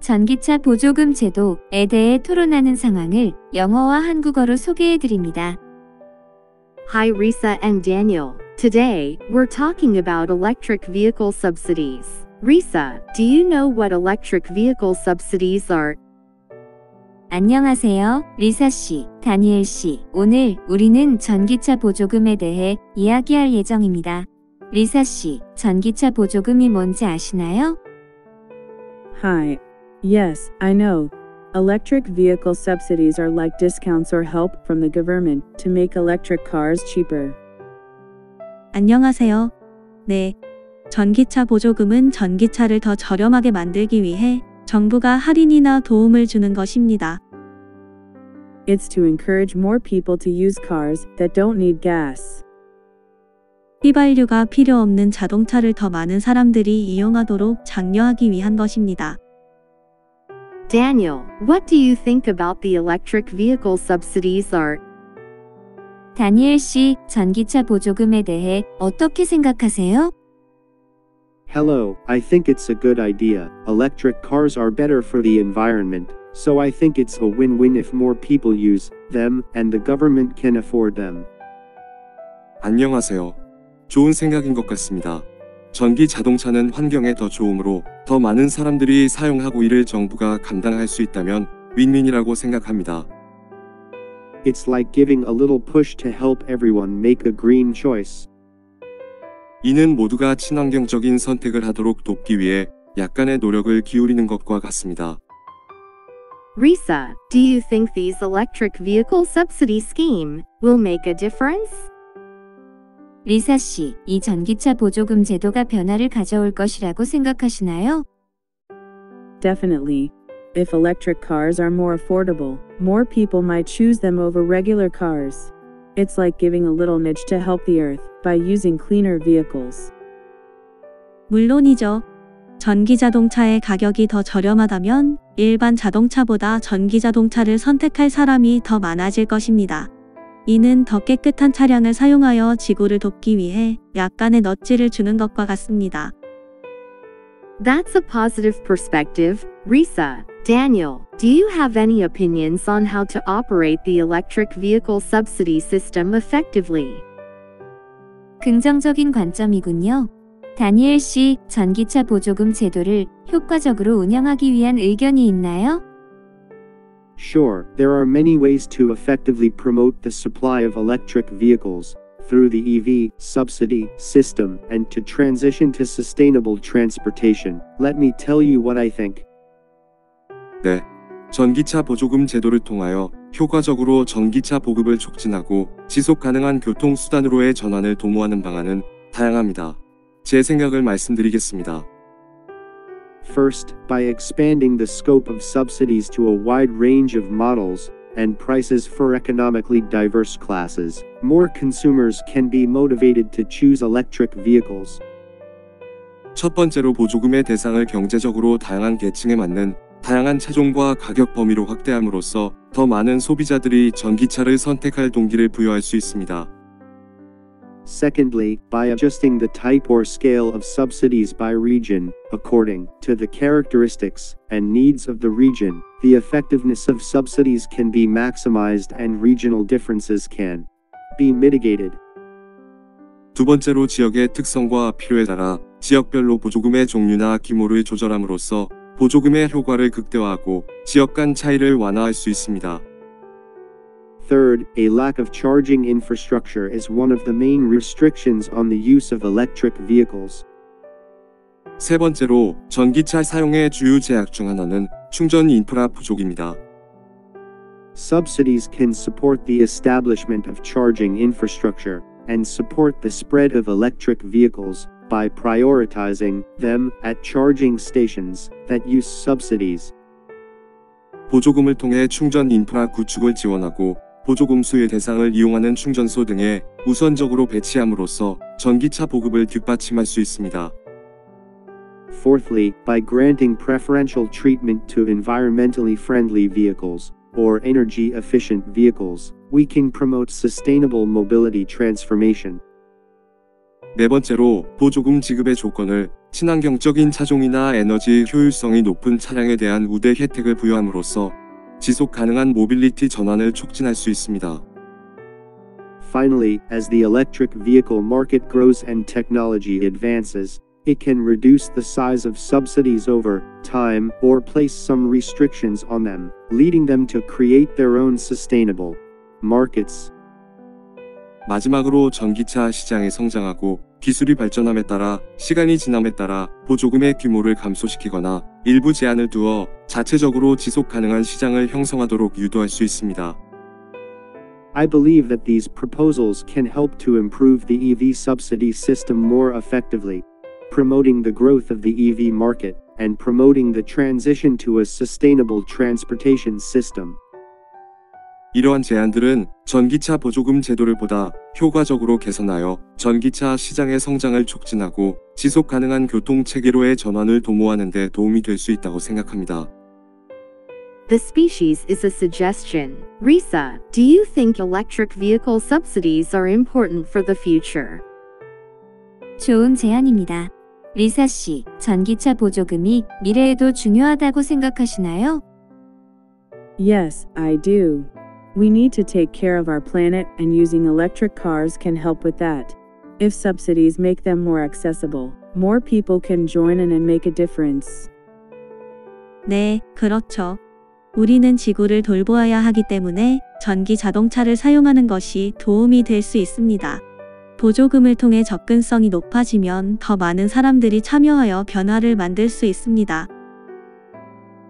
전기차 보조금 제도에 대해 토론하는 상황을 영어와 한국어로 소개해 드립니다. Hi Risa and Daniel. Today, we're talking about electric vehicle subsidies. Risa, do you know what electric vehicle subsidies are? 안녕하세요, 리사 씨, 다니엘 씨. 오늘 우리는 전기차 보조금에 대해 이야기할 예정입니다. 리사 씨, 전기차 보조금이 뭔지 아시나요? Hi. Yes, I know. Electric vehicle subsidies are like discounts or help from the government to make electric cars cheaper. 안녕하세요. 네. 전기차 보조금은 전기차를 더 저렴하게 만들기 위해 정부가 할인이나 도움을 주는 것입니다. It's to encourage more people to use cars that don't need gas. 휘발유가 필요 없는 자동차를 더 많은 사람들이 이용하도록 장려하기 위한 것입니다. Daniel, what do you think about the electric vehicle subsidies are? 다니엘 씨, 전기차 보조금에 대해 어떻게 생각하세요? Hello, I think it's a good idea. Electric cars are better for the environment, so I think it's a win-win if more people use them and the government can afford them. 안녕하세요. 좋은 생각인 것 같습니다. 전기 자동차는 환경에 더 좋으므로 더 많은 사람들이 사용하고 이를 정부가 감당할 수 있다면 윈윈이라고 생각합니다. It's like giving a little push to help everyone make a green choice. 이는 모두가 친환경적인 선택을 하도록 돕기 위해 약간의 노력을 기울이는 것과 같습니다. Risa, do you think these electric vehicle subsidy scheme will make a difference? 리사 씨, 이 전기차 보조금 제도가 변화를 가져올 것이라고 생각하시나요? Definitely. If electric cars are more affordable, more people might choose them over regular cars. It's like giving a little nudge to help the earth by using cleaner vehicles. 물론이죠. 전기 자동차의 가격이 더 저렴하다면 일반 자동차보다 전기 자동차를 선택할 사람이 더 많아질 것입니다. 이는 더 깨끗한 차량을 사용하여 지구를 돕기 위해 약간의 넛지를 주는 것과 같습니다. That's a positive perspective. Risa, Daniel, do you have any opinions on how to operate the electric vehicle subsidy system effectively? 긍정적인 관점이군요. 다니엘 씨, 전기차 보조금 제도를 효과적으로 운영하기 위한 의견이 있나요? Sure, there are many ways to effectively promote the supply of electric vehicles through the EV subsidy system and to transition to sustainable transportation. Let me tell you what I think. 네. 전기차 보조금 제도를 통하여 효과적으로 전기차 보급을 촉진하고 지속 가능한 교통수단으로의 전환을 도모하는 방안은 다양합니다. 제 생각을 말씀드리겠습니다. First, by expanding the scope of subsidies to a wide range of models and prices for economically diverse classes, more consumers can be motivated to choose electric vehicles. 첫 번째로 보조금의 대상을 경제적으로 다양한 계층에 맞는 다양한 차종과 가격 범위로 확대함으로써 더 많은 소비자들이 전기차를 선택할 동기를 부여할 수 있습니다. Secondly, by adjusting the type or scale of subsidies by region, according to the characteristics and needs of the region, the effectiveness of subsidies can be maximized and regional differences can be mitigated. 두 번째로 지역의 특성과 필요에 따라 지역별로 보조금의 종류나 규모를 조절함으로써 보조금의 효과를 극대화하고 지역 간 차이를 완화할 수 있습니다. Third, a lack of charging infrastructure is one of the main restrictions on the use of electric vehicles. 세 번째로 전기차 사용의 주요 제약 중 하나는 충전 인프라 부족입니다. Subsidies can support the establishment of charging infrastructure and support the spread of electric vehicles by prioritizing them at charging stations that use subsidies. 보조금을 통해 충전 인프라 구축을 지원하고 보조금 수의 대상을 이용하는 충전소 등에 우선적으로 배치함으로써 전기차 보급을 뒷받침할 수 있습니다. Fourthly, by granting preferential treatment to environmentally friendly vehicles or energy-efficient vehicles, we can promote sustainable mobility transformation. 네 번째로 보조금 지급의 조건을 친환경적인 차종이나 에너지 효율성이 높은 차량에 대한 우대 혜택을 부여함으로써 지속 가능한 모빌리티 전환을 촉진할 수 있습니다. Finally, as the electric vehicle market grows and technology advances, it can reduce the size of subsidies over time or place some restrictions on them, leading them to create their own sustainable markets. 마지막으로 전기차 시장이 성장하고 기술이 발전함에 따라 시간이 지남에 따라 보조금의 규모를 감소시키거나 일부 제한을 두어 자체적으로 지속 가능한 시장을 형성하도록 유도할 수 있습니다. I believe that these proposals can help to improve the EV subsidy system more effectively, promoting the growth of the EV market and promoting the transition to a sustainable transportation system. 이러한 제안들은 전기차 보조금 제도를 보다 효과적으로 개선하여 전기차 시장의 성장을 촉진하고 지속 가능한 교통 체계로의 전환을 도모하는 데 도움이 될 수 있다고 생각합니다. The species is a suggestion. Risa, do you think electric vehicle subsidies are important for the future? 좋은 제안입니다. 리사 씨, 전기차 보조금이 미래에도 중요하다고 생각하시나요? Yes, I do. We need to take care of our planet, and using electric cars can help with that. If subsidies make them more accessible, more people can join in and make a difference. 네, 그렇죠. 우리는 지구를 돌보아야 하기 때문에 전기 자동차를 사용하는 것이 도움이 될 수 있습니다. 보조금을 통해 접근성이 높아지면 더 많은 사람들이 참여하여 변화를 만들 수 있습니다.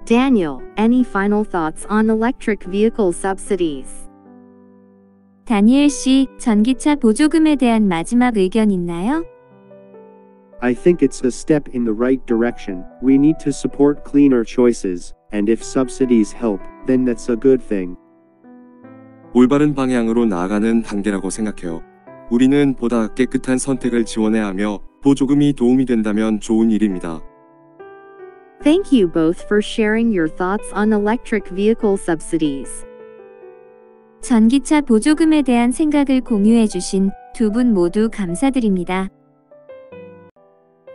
Daniel, any final thoughts on electric vehicle subsidies? 다니엘 씨, 전기차 보조금에 대한 마지막 의견 있나요? I think it's a step in the right direction. We need to support cleaner choices, and if subsidies help, then that's a good thing. 올바른 방향으로 나아가는 단계라고 생각해요. 우리는 보다 깨끗한 선택을 지원해야 하며 보조금이 도움이 된다면 좋은 일입니다. Thank you both for sharing your thoughts on electric vehicle subsidies. 전기차 보조금에 대한 생각을 공유해 주신 두 분 모두 감사드립니다.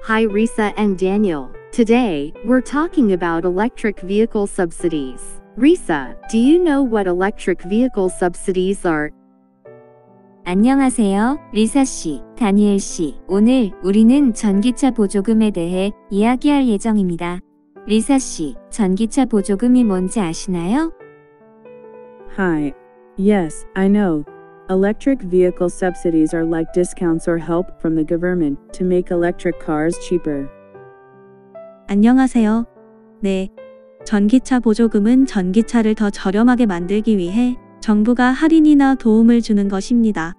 Hi Risa and Daniel. Today, we're talking about electric vehicle subsidies. Risa, do you know what electric vehicle subsidies are? 안녕하세요, 리사 씨, 다니엘 씨. 오늘 우리는 전기차 보조금에 대해 이야기할 예정입니다. 리사 씨, 전기차 보조금이 뭔지 아시나요? Hi. Yes, I know. Electric vehicle subsidies are like discounts or help from the government to make electric cars cheaper. 안녕하세요. 네. 전기차 보조금은 전기차를 더 저렴하게 만들기 위해 정부가 할인이나 도움을 주는 것입니다.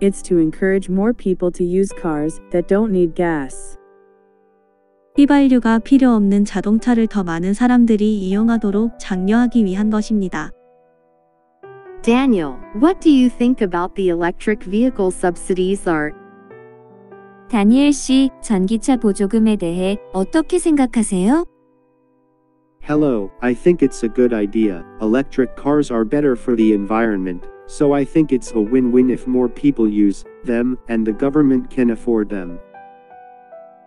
It's to encourage more people to use cars that don't need gas. 휘발유가 필요 없는 자동차를 더 많은 사람들이 이용하도록 장려하기 위한 것입니다. Daniel, what do you think about the electric vehicle subsidies are? 다니엘 씨, 전기차 보조금에 대해 어떻게 생각하세요? Hello, I think it's a good idea. Electric cars are better for the environment, so I think it's a win-win if more people use them and the government can afford them.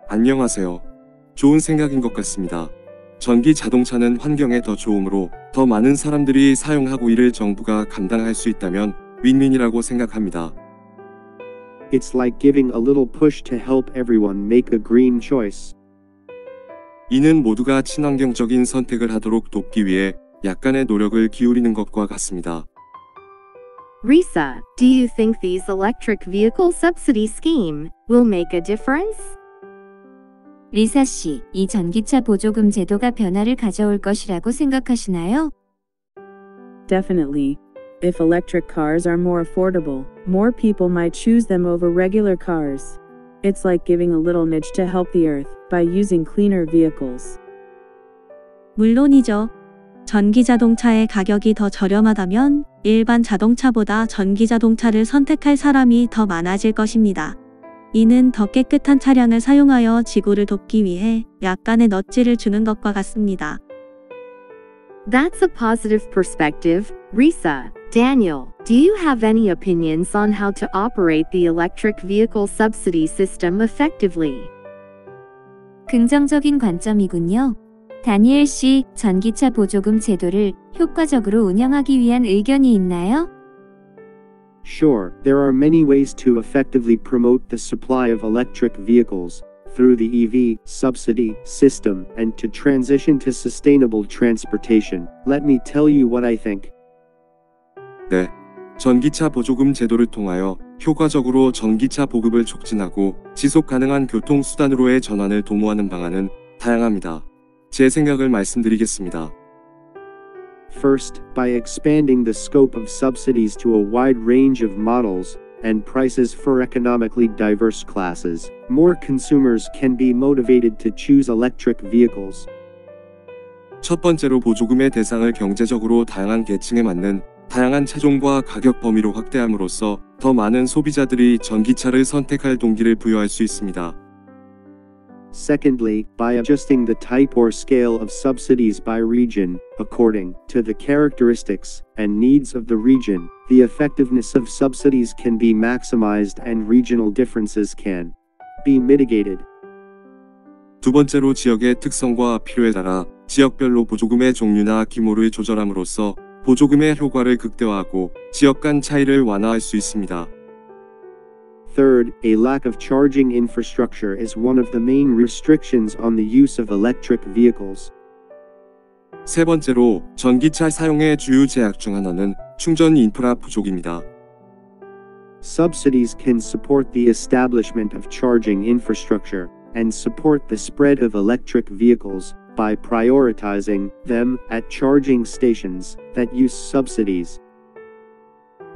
안녕하세요. 좋은 생각인 것 같습니다. 전기 자동차는 환경에 더 좋으므로 더 많은 사람들이 사용하고 이를 정부가 감당할 수 있다면 윈윈이라고 생각합니다. It's like giving a little push to help everyone make a green choice. 이는 모두가 친환경적인 선택을 하도록 돕기 위해 약간의 노력을 기울이는 것과 같습니다. Risa, do you think these electric vehicle subsidy scheme will make a difference? 리사 씨, 이 전기차 보조금 제도가 변화를 가져올 것이라고 생각하시나요? Definitely. If electric cars are more affordable, more people might choose them over regular cars. It's like giving a little nudge to help the earth by using cleaner vehicles. 물론이죠. 전기 자동차의 가격이 더 저렴하다면 일반 자동차보다 전기 자동차를 선택할 사람이 더 많아질 것입니다. 이는 더 깨끗한 차량을 사용하여 지구를 돕기 위해 약간의 넛지를 주는 것과 같습니다. That's a positive perspective. Risa, Daniel, do you have any opinions on how to operate the electric vehicle subsidy system effectively? 긍정적인 관점이군요. 다니엘 씨, 전기차 보조금 제도를 효과적으로 운영하기 위한 의견이 있나요? Sure, there are many ways to effectively promote the supply of electric vehicles through the EV subsidy system and to transition to sustainable transportation. Let me tell you what I think. 네. 전기차 보조금 제도를 통하여 효과적으로 전기차 보급을 촉진하고 지속 가능한 교통수단으로의 전환을 도모하는 방안은 다양합니다. 제 생각을 말씀드리겠습니다. First, by expanding the scope of subsidies to a wide range of models and prices for economically diverse classes, more consumers can be motivated to choose electric vehicles. 첫 번째로 보조금의 대상을 경제적으로 다양한 계층에 맞는 다양한 차종과 가격 범위로 확대함으로써 더 많은 소비자들이 전기차를 선택할 동기를 부여할 수 있습니다. Secondly, by adjusting the type or scale of subsidies by region, according to the characteristics and needs of the region, the effectiveness of subsidies can be maximized and regional differences can be mitigated. 두 번째로 지역의 특성과 필요에 따라 지역별로 보조금의 종류나 규모를 조절함으로써 보조금의 효과를 극대화하고 지역 간 차이를 완화할 수 있습니다. Third, a lack of charging infrastructure is one of the main restrictions on the use of electric vehicles. 세 번째로 전기차 사용의 주요 제약 중 하나는 충전 인프라 부족입니다. Subsidies can support the establishment of charging infrastructure and support the spread of electric vehicles by prioritizing them at charging stations that use subsidies.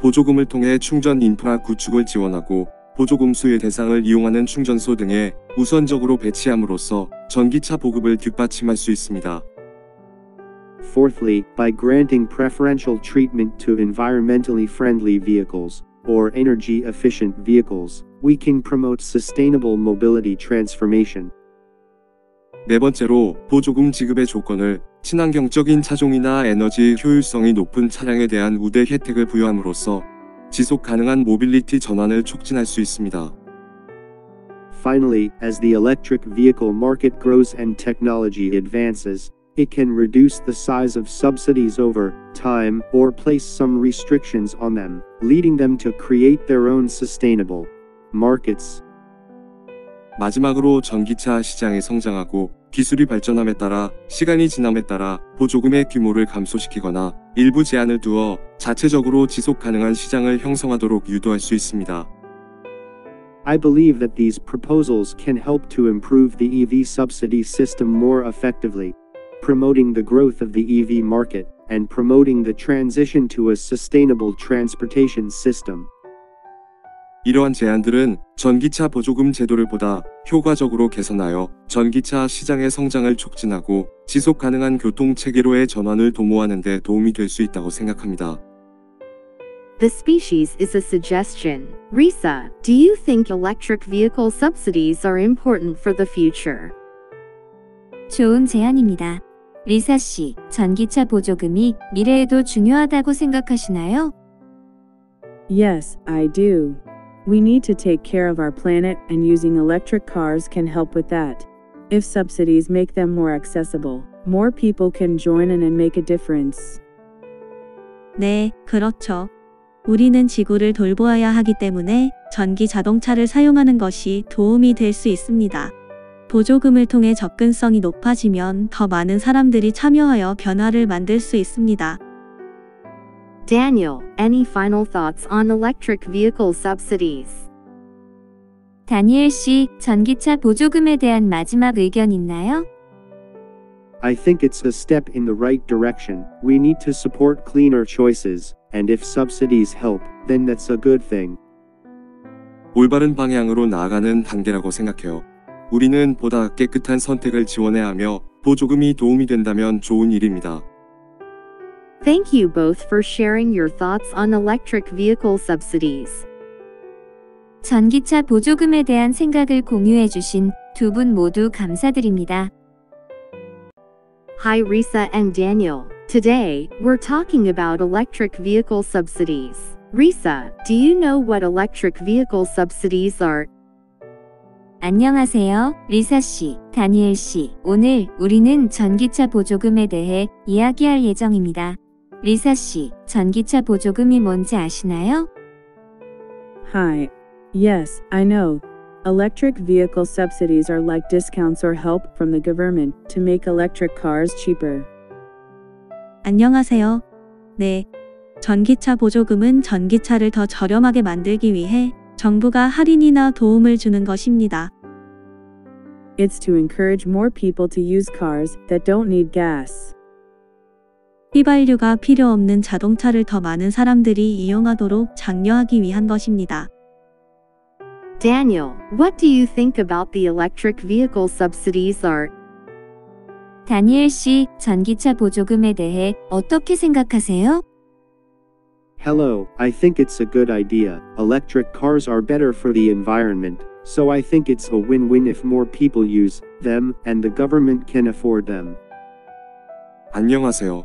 보조금을 통해 충전 인프라 구축을 지원하고 보조금 수의 대상을 이용하는 충전소 등에 우선적으로 배치함으로써 전기차 보급을 뒷받침할 수 있습니다. Fourthly, by granting preferential treatment to environmentally friendly vehicles or energy efficient vehicles, we can promote sustainable mobility transformation. 네 번째로 보조금 지급의 조건을 친환경적인 차종이나 에너지 효율성이 높은 차량에 대한 우대 혜택을 부여함으로써 지속 가능한 모빌리티 전환을 촉진할 수 있습니다. Finally, as the electric vehicle market grows and technology advances, it can reduce the size of subsidies over time or place some restrictions on them, leading them to create their own sustainable markets. 마지막으로 전기차 시장이 성장하고 기술이 발전함에 따라 시간이 지남에 따라 보조금의 규모를 감소시키거나 일부 제한을 두어 자체적으로 지속 가능한 시장을 형성하도록 유도할 수 있습니다. I believe that these proposals can help to improve the EV subsidy system more effectively, promoting the growth of the EV market and promoting the transition to a sustainable transportation system. 이러한 제안들은 전기차 보조금 제도를 보다 효과적으로 개선하여 전기차 시장의 성장을 촉진하고 지속 가능한 교통 체계로의 전환을 도모하는 데 도움이 될 수 있다고 생각합니다. The species is a suggestion. Risa, do you think electric vehicle subsidies are important for the future? 좋은 제안입니다. 리사 씨, 전기차 보조금이 미래에도 중요하다고 생각하시나요? Yes, I do. We need to take care of our planet, and using electric cars can help with that. If subsidies make them more accessible, more people can join in and make a difference. 네, 그렇죠. 우리는 지구를 돌보아야 하기 때문에 전기 자동차를 사용하는 것이 도움이 될 수 있습니다. 보조금을 통해 접근성이 높아지면 더 많은 사람들이 참여하여 변화를 만들 수 있습니다. Daniel, any final thoughts on electric vehicle subsidies? 다니엘 씨, 전기차 보조금에 대한 마지막 의견 있나요? I think it's a step in the right direction. We need to support cleaner choices, and if subsidies help, then that's a good thing. 올바른 방향으로 나아가는 단계라고 생각해요. 우리는 보다 깨끗한 선택을 지원해야 하며 보조금이 도움이 된다면 좋은 일입니다. Thank you both for sharing your thoughts on electric vehicle subsidies. 전기차 보조금에 대한 생각을 공유해 주신 두 분 모두 감사드립니다. Hi Risa and Daniel. Today, we're talking about electric vehicle subsidies. Risa, do you know what electric vehicle subsidies are? 안녕하세요, 리사 씨, 다니엘 씨. 오늘 우리는 전기차 보조금에 대해 이야기할 예정입니다. 리사 씨, 전기차 보조금이 뭔지 아시나요? Hi. Yes, I know. Electric vehicle subsidies are like discounts or help from the government to make electric cars cheaper. 안녕하세요. 네. 전기차 보조금은 전기차를 더 저렴하게 만들기 위해 정부가 할인이나 도움을 주는 것입니다. It's to encourage more people to use cars that don't need gas. 휘발유가 필요 없는 자동차를 더 많은 사람들이 이용하도록 장려하기 위한 것입니다. Daniel, what do you think about the electric vehicle subsidies are? 다니엘 씨, 전기차 보조금에 대해 어떻게 생각하세요? Hello, I think it's a good idea. Electric cars are better for the environment, so I think it's a win-win if more people use them and the government can afford them. 안녕하세요.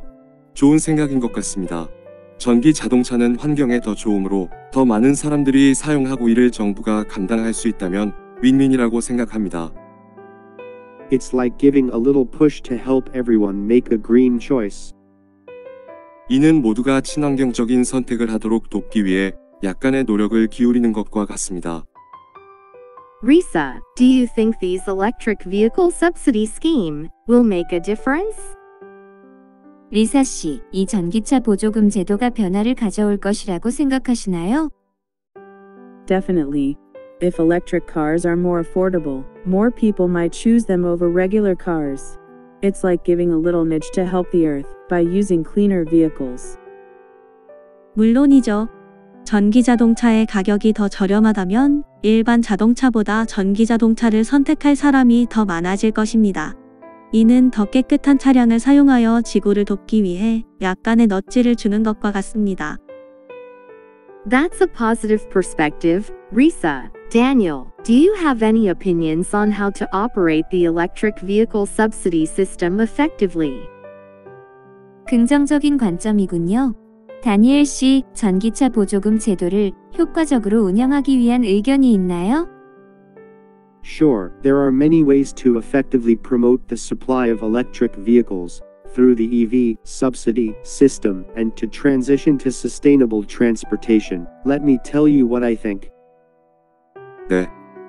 좋은 생각인 것 같습니다. 전기 자동차는 환경에 더 좋으므로 더 많은 사람들이 사용하고 이를 정부가 감당할 수 있다면 윈윈이라고 생각합니다. It's like giving a little push to help everyone make a green choice. 이는 모두가 친환경적인 선택을 하도록 돕기 위해 약간의 노력을 기울이는 것과 같습니다. Risa, do you think these electric vehicle subsidy scheme will make a difference? 리사 씨, 이 전기차 보조금 제도가 변화를 가져올 것이라고 생각하시나요? Definitely. If electric cars are more affordable, more people might choose them over regular cars. It's like giving a little nudge to help the earth by using cleaner vehicles. 물론이죠. 전기 자동차의 가격이 더 저렴하다면 일반 자동차보다 전기 자동차를 선택할 사람이 더 많아질 것입니다. 이는 더 깨끗한 차량을 사용하여 지구를 돕기 위해 약간의 넛지를 주는 것과 같습니다. That's a positive perspective, Risa. Daniel, do you have any opinions on how to operate the electric vehicle subsidy system effectively? 긍정적인 관점이군요. 다니엘 씨, 전기차 보조금 제도를 효과적으로 운영하기 위한 의견이 있나요? Sure, there are many ways to effectively promote the supply of electric vehicles through the EV subsidy system and to transition to sustainable transportation. Let me tell you what I think. 네.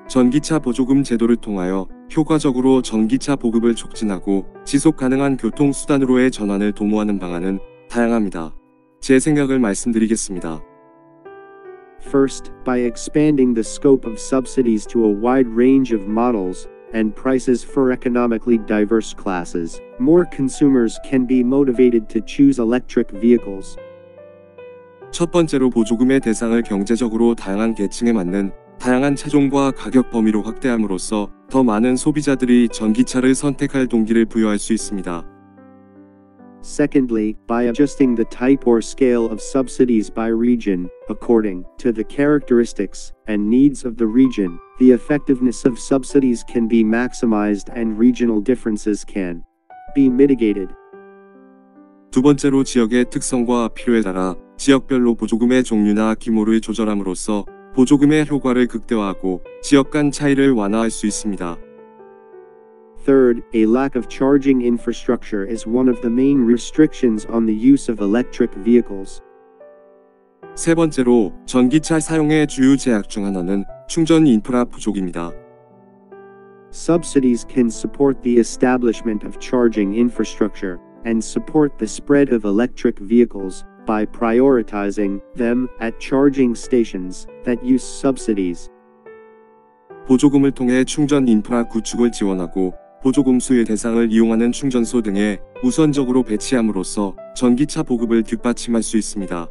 전기차 보조금 제도를 통하여 효과적으로 전기차 보급을 촉진하고 지속 가능한 교통수단으로의 전환을 도모하는 방안은 다양합니다. 제 생각을 말씀드리겠습니다. First, by expanding the scope of subsidies to a wide range of models and prices for economically diverse classes, more consumers can be motivated to choose electric vehicles. 첫 번째로 보조금의 대상을 경제적으로 다양한 계층에 맞는 다양한 차종과 가격 범위로 확대함으로써 더 많은 소비자들이 전기차를 선택할 동기를 부여할 수 있습니다. Secondly, by adjusting the type or scale of subsidies by region, according to the characteristics and needs of the region, the effectiveness of subsidies can be maximized and regional differences can be mitigated. 두 번째로 지역의 특성과 필요에 따라 지역별로 보조금의 종류나 규모를 조절함으로써 보조금의 효과를 극대화하고 지역 간 차이를 완화할 수 있습니다. Third, a lack of charging infrastructure is one of the main restrictions on the use of electric vehicles. 세 번째로 전기차 사용의 주요 제약 중 하나는 충전 인프라 부족입니다. Subsidies can support the establishment of charging infrastructure and support the spread of electric vehicles by prioritizing them at charging stations that use subsidies. 보조금을 통해 충전 인프라 구축을 지원하고 보조금 수의 대상을 이용하는 충전소 등에 우선적으로 배치함으로써 전기차 보급을 뒷받침할 수 있습니다.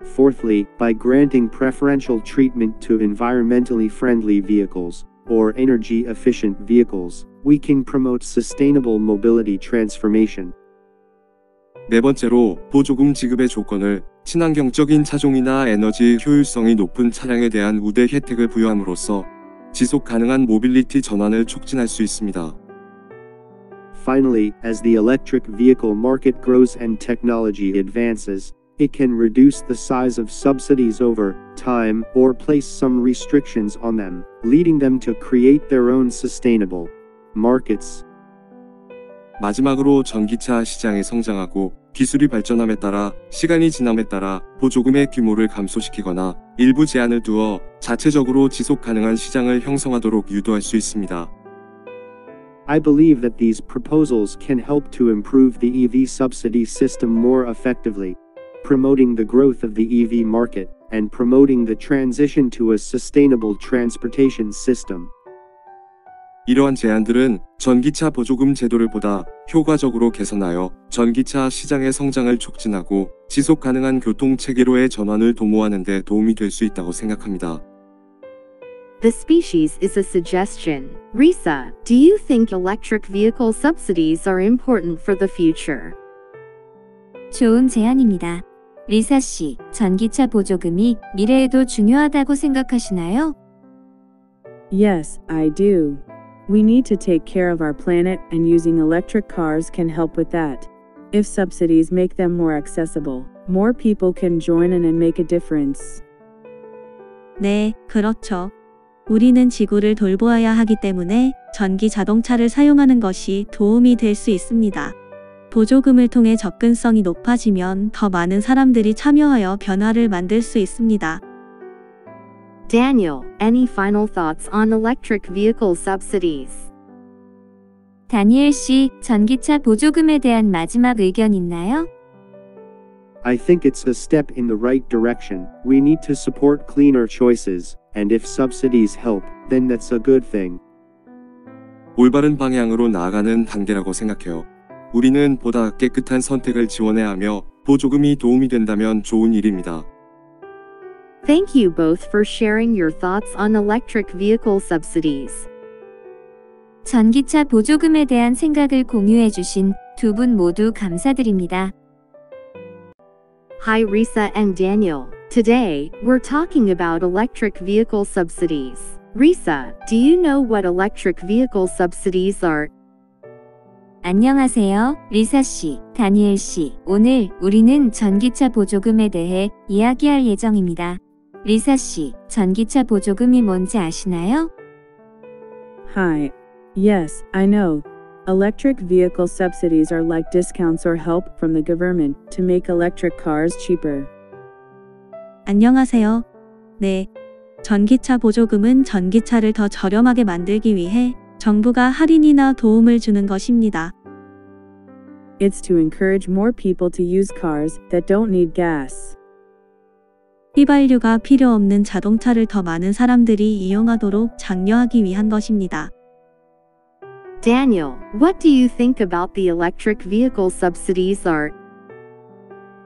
Fourthly, by granting preferential treatment to environmentally friendly vehicles or energy-efficient vehicles, we can promote sustainable mobility transformation. 네 번째로 보조금 지급의 조건을 친환경적인 차종이나 에너지 효율성이 높은 차량에 대한 우대 혜택을 부여함으로써 지속 가능한 모빌리티 전환을 촉진할 수 있습니다. Finally, as the electric vehicle market grows and technology advances, it can reduce the size of subsidies over time or place some restrictions on them, leading them to create their own sustainable markets. 마지막으로 전기차 시장이 성장하고 기술이 발전함에 따라 시간이 지남에 따라 보조금의 규모를 감소시키거나 일부 제한을 두어 자체적으로 지속 가능한 시장을 형성하도록 유도할 수 있습니다. I believe that these proposals can help to improve the EV subsidy system more effectively, promoting the growth of the EV market and promoting the transition to a sustainable transportation system. 이러한 제안들은 전기차 보조금 제도를 보다 효과적으로 개선하여 전기차 시장의 성장을 촉진하고 지속 가능한 교통 체계로의 전환을 도모하는 데 도움이 될 수 있다고 생각합니다. The species is a suggestion. Risa, do you think electric vehicle subsidies are important for the future? 좋은 제안입니다. 리사 씨, 전기차 보조금이 미래에도 중요하다고 생각하시나요? Yes, I do. We need to take care of our planet, and using electric cars can help with that. If subsidies make them more accessible, more people can join in and make a difference. 네, 그렇죠. 우리는 지구를 돌보아야 하기 때문에 전기 자동차를 사용하는 것이 도움이 될 수 있습니다. 보조금을 통해 접근성이 높아지면 더 많은 사람들이 참여하여 변화를 만들 수 있습니다. Daniel, any final thoughts on electric vehicle subsidies? 다니엘 씨, 전기차 보조금에 대한 마지막 의견 있나요? I think it's a step in the right direction. We need to support cleaner choices, and if subsidies help, then that's a good thing. 올바른 방향으로 나아가는 단계라고 생각해요. 우리는 보다 깨끗한 선택을 지원해야 하며 보조금이 도움이 된다면 좋은 일입니다. Thank you both for sharing your thoughts on electric vehicle subsidies. 전기차 보조금에 대한 생각을 공유해 주신 두 분 모두 감사드립니다. Hi Risa and Daniel. Today, we're talking about electric vehicle subsidies. Risa, do you know what electric vehicle subsidies are? 안녕하세요, 리사 씨, 다니엘 씨. 오늘 우리는 전기차 보조금에 대해 이야기할 예정입니다. 리사 씨, 전기차 보조금이 뭔지 아시나요? Hi. Yes, I know. Electric vehicle subsidies are like discounts or help from the government to make electric cars cheaper. 안녕하세요. 네. 전기차 보조금은 전기차를 더 저렴하게 만들기 위해 정부가 할인이나 도움을 주는 것입니다. It's to encourage more people to use cars that don't need gas. 휘발유가 필요 없는 자동차를 더 많은 사람들이 이용하도록 장려하기 위한 것입니다. Daniel, what do you think about the electric vehicle subsidies are?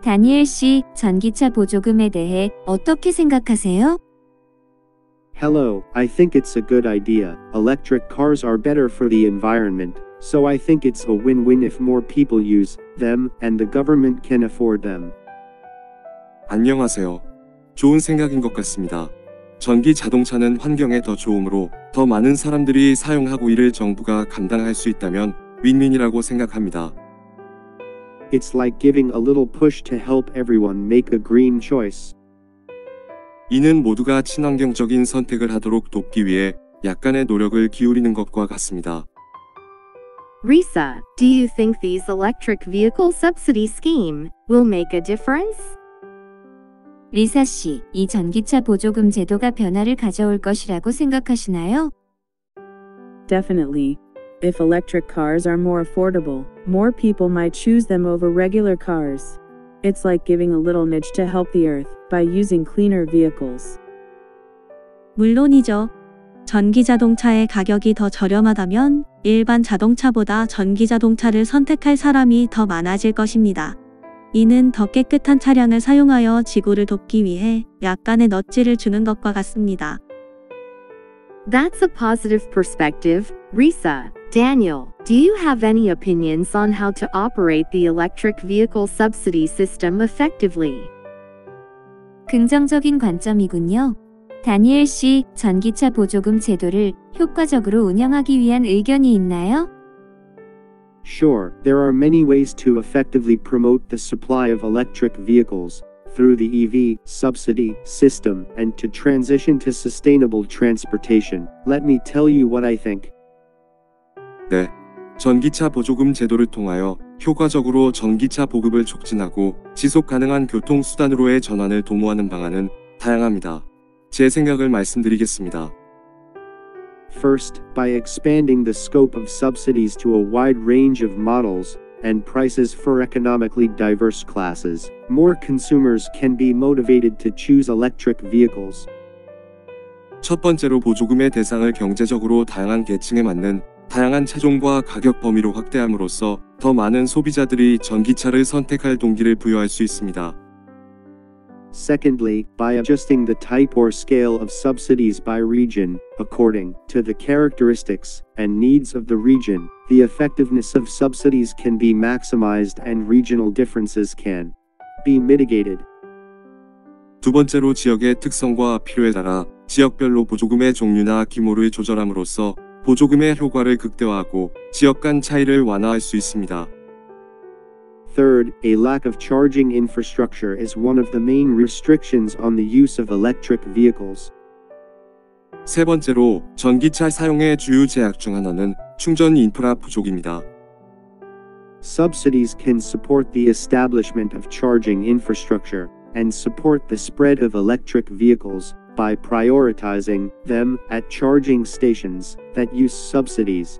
다니엘 씨, 전기차 보조금에 대해 어떻게 생각하세요? Hello, I think it's a good idea. Electric cars are better for the environment, so I think it's a win-win if more people use them and the government can afford them. 안녕하세요. 좋은 생각인 것 같습니다. 전기 자동차는 환경에 더 좋으므로 더 많은 사람들이 사용하고 이를 정부가 감당할 수 있다면 윈윈이라고 생각합니다. It's like giving a little push to help everyone make a green choice. 이는 모두가 친환경적인 선택을 하도록 돕기 위해 약간의 노력을 기울이는 것과 같습니다. Risa, do you think these electric vehicle subsidy scheme will make a difference? 리사 씨, 이 전기차 보조금 제도가 변화를 가져올 것이라고 생각하시나요? Definitely. If electric cars are more affordable, more people might choose them over regular cars. It's like giving a little nudge to help the earth by using cleaner vehicles. 물론이죠. 전기 자동차의 가격이 더 저렴하다면 일반 자동차보다 전기 자동차를 선택할 사람이 더 많아질 것입니다. 이는 더 깨끗한 차량을 사용하여 지구를 돕기 위해 약간의 넛지를 주는 것과 같습니다. That's a positive perspective. Risa, Daniel, do you have any opinions on how to operate the electric vehicle subsidy system effectively? 긍정적인 관점이군요. 다니엘 씨, 전기차 보조금 제도를 효과적으로 운영하기 위한 의견이 있나요? Sure, there are many ways to effectively promote the supply of electric vehicles through the EV subsidy system and to transition to sustainable transportation. Let me tell you what I think. 네. 전기차 보조금 제도를 통하여 효과적으로 전기차 보급을 촉진하고 지속 가능한 교통수단으로의 전환을 도모하는 방안은 다양합니다. 제 생각을 말씀드리겠습니다. First, by expanding the scope of subsidies to a wide range of models and prices for economically diverse classes, more consumers can be motivated to choose electric vehicles. 첫 번째로 보조금의 대상을 경제적으로 다양한 계층에 맞는 다양한 차종과 가격 범위로 확대함으로써 더 많은 소비자들이 전기차를 선택할 동기를 부여할 수 있습니다. Secondly, by adjusting the type or scale of subsidies by region, according to the characteristics and needs of the region, the effectiveness of subsidies can be maximized and regional differences can be mitigated. 두 번째로 지역의 특성과 필요에 따라 지역별로 보조금의 종류나 규모를 조절함으로써 보조금의 효과를 극대화하고 지역 간 차이를 완화할 수 있습니다. Third, a lack of charging infrastructure is one of the main restrictions on the use of electric vehicles. 세 번째로 전기차 사용의 주요 제약 중 하나는 충전 인프라 부족입니다. Subsidies can support the establishment of charging infrastructure and support the spread of electric vehicles by prioritizing them at charging stations that use subsidies.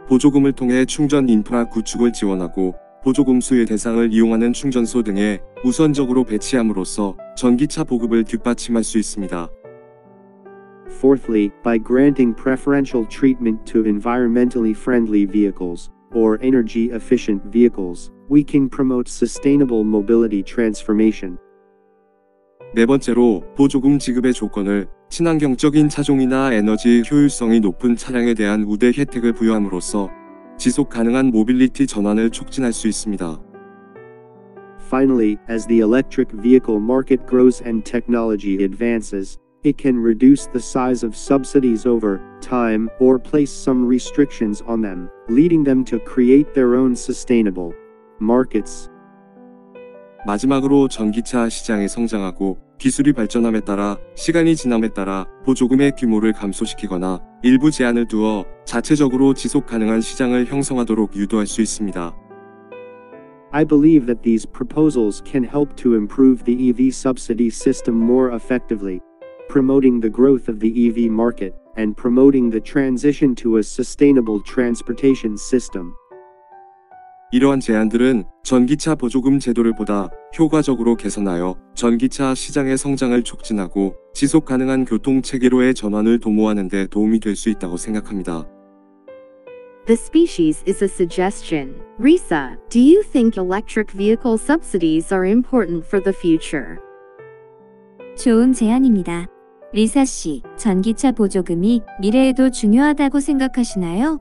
보조금을 통해 충전 인프라 구축을 지원하고 보조금 수의 대상을 이용하는 충전소 등에 우선적으로 배치함으로써 전기차 보급을 뒷받침할 수 있습니다. Fourthly, by granting preferential treatment to environmentally friendly vehicles or energy efficient vehicles, we can promote sustainable mobility transformation. 네 번째로 보조금 지급의 조건을 친환경적인 차종이나 에너지 효율성이 높은 차량에 대한 우대 혜택을 부여함으로써 지속 가능한 모빌리티 전환을 촉진할 수 있습니다. Finally, as the electric vehicle market grows and technology advances, it can reduce the size of subsidies over time or place some restrictions on them, leading them to create their own sustainable markets. 마지막으로 전기차 시장이 성장하고 기술이 발전함에 따라 시간이 지남에 따라 보조금의 규모를 감소시키거나 일부 제한을 두어 자체적으로 지속 가능한 시장을 형성하도록 유도할 수 있습니다. I believe that these proposals can help to improve the EV subsidy system more effectively, promoting the growth of the EV market and promoting the transition to a sustainable transportation system. 이러한 제안들은 전기차 보조금 제도를 보다 효과적으로 개선하여 전기차 시장의 성장을 촉진하고 지속 가능한 교통 체계로의 전환을 도모하는 데 도움이 될 수 있다고 생각합니다. The species is a suggestion. Risa, do you think electric vehicle subsidies are important for the future? 좋은 제안입니다. 리사 씨, 전기차 보조금이 미래에도 중요하다고 생각하시나요?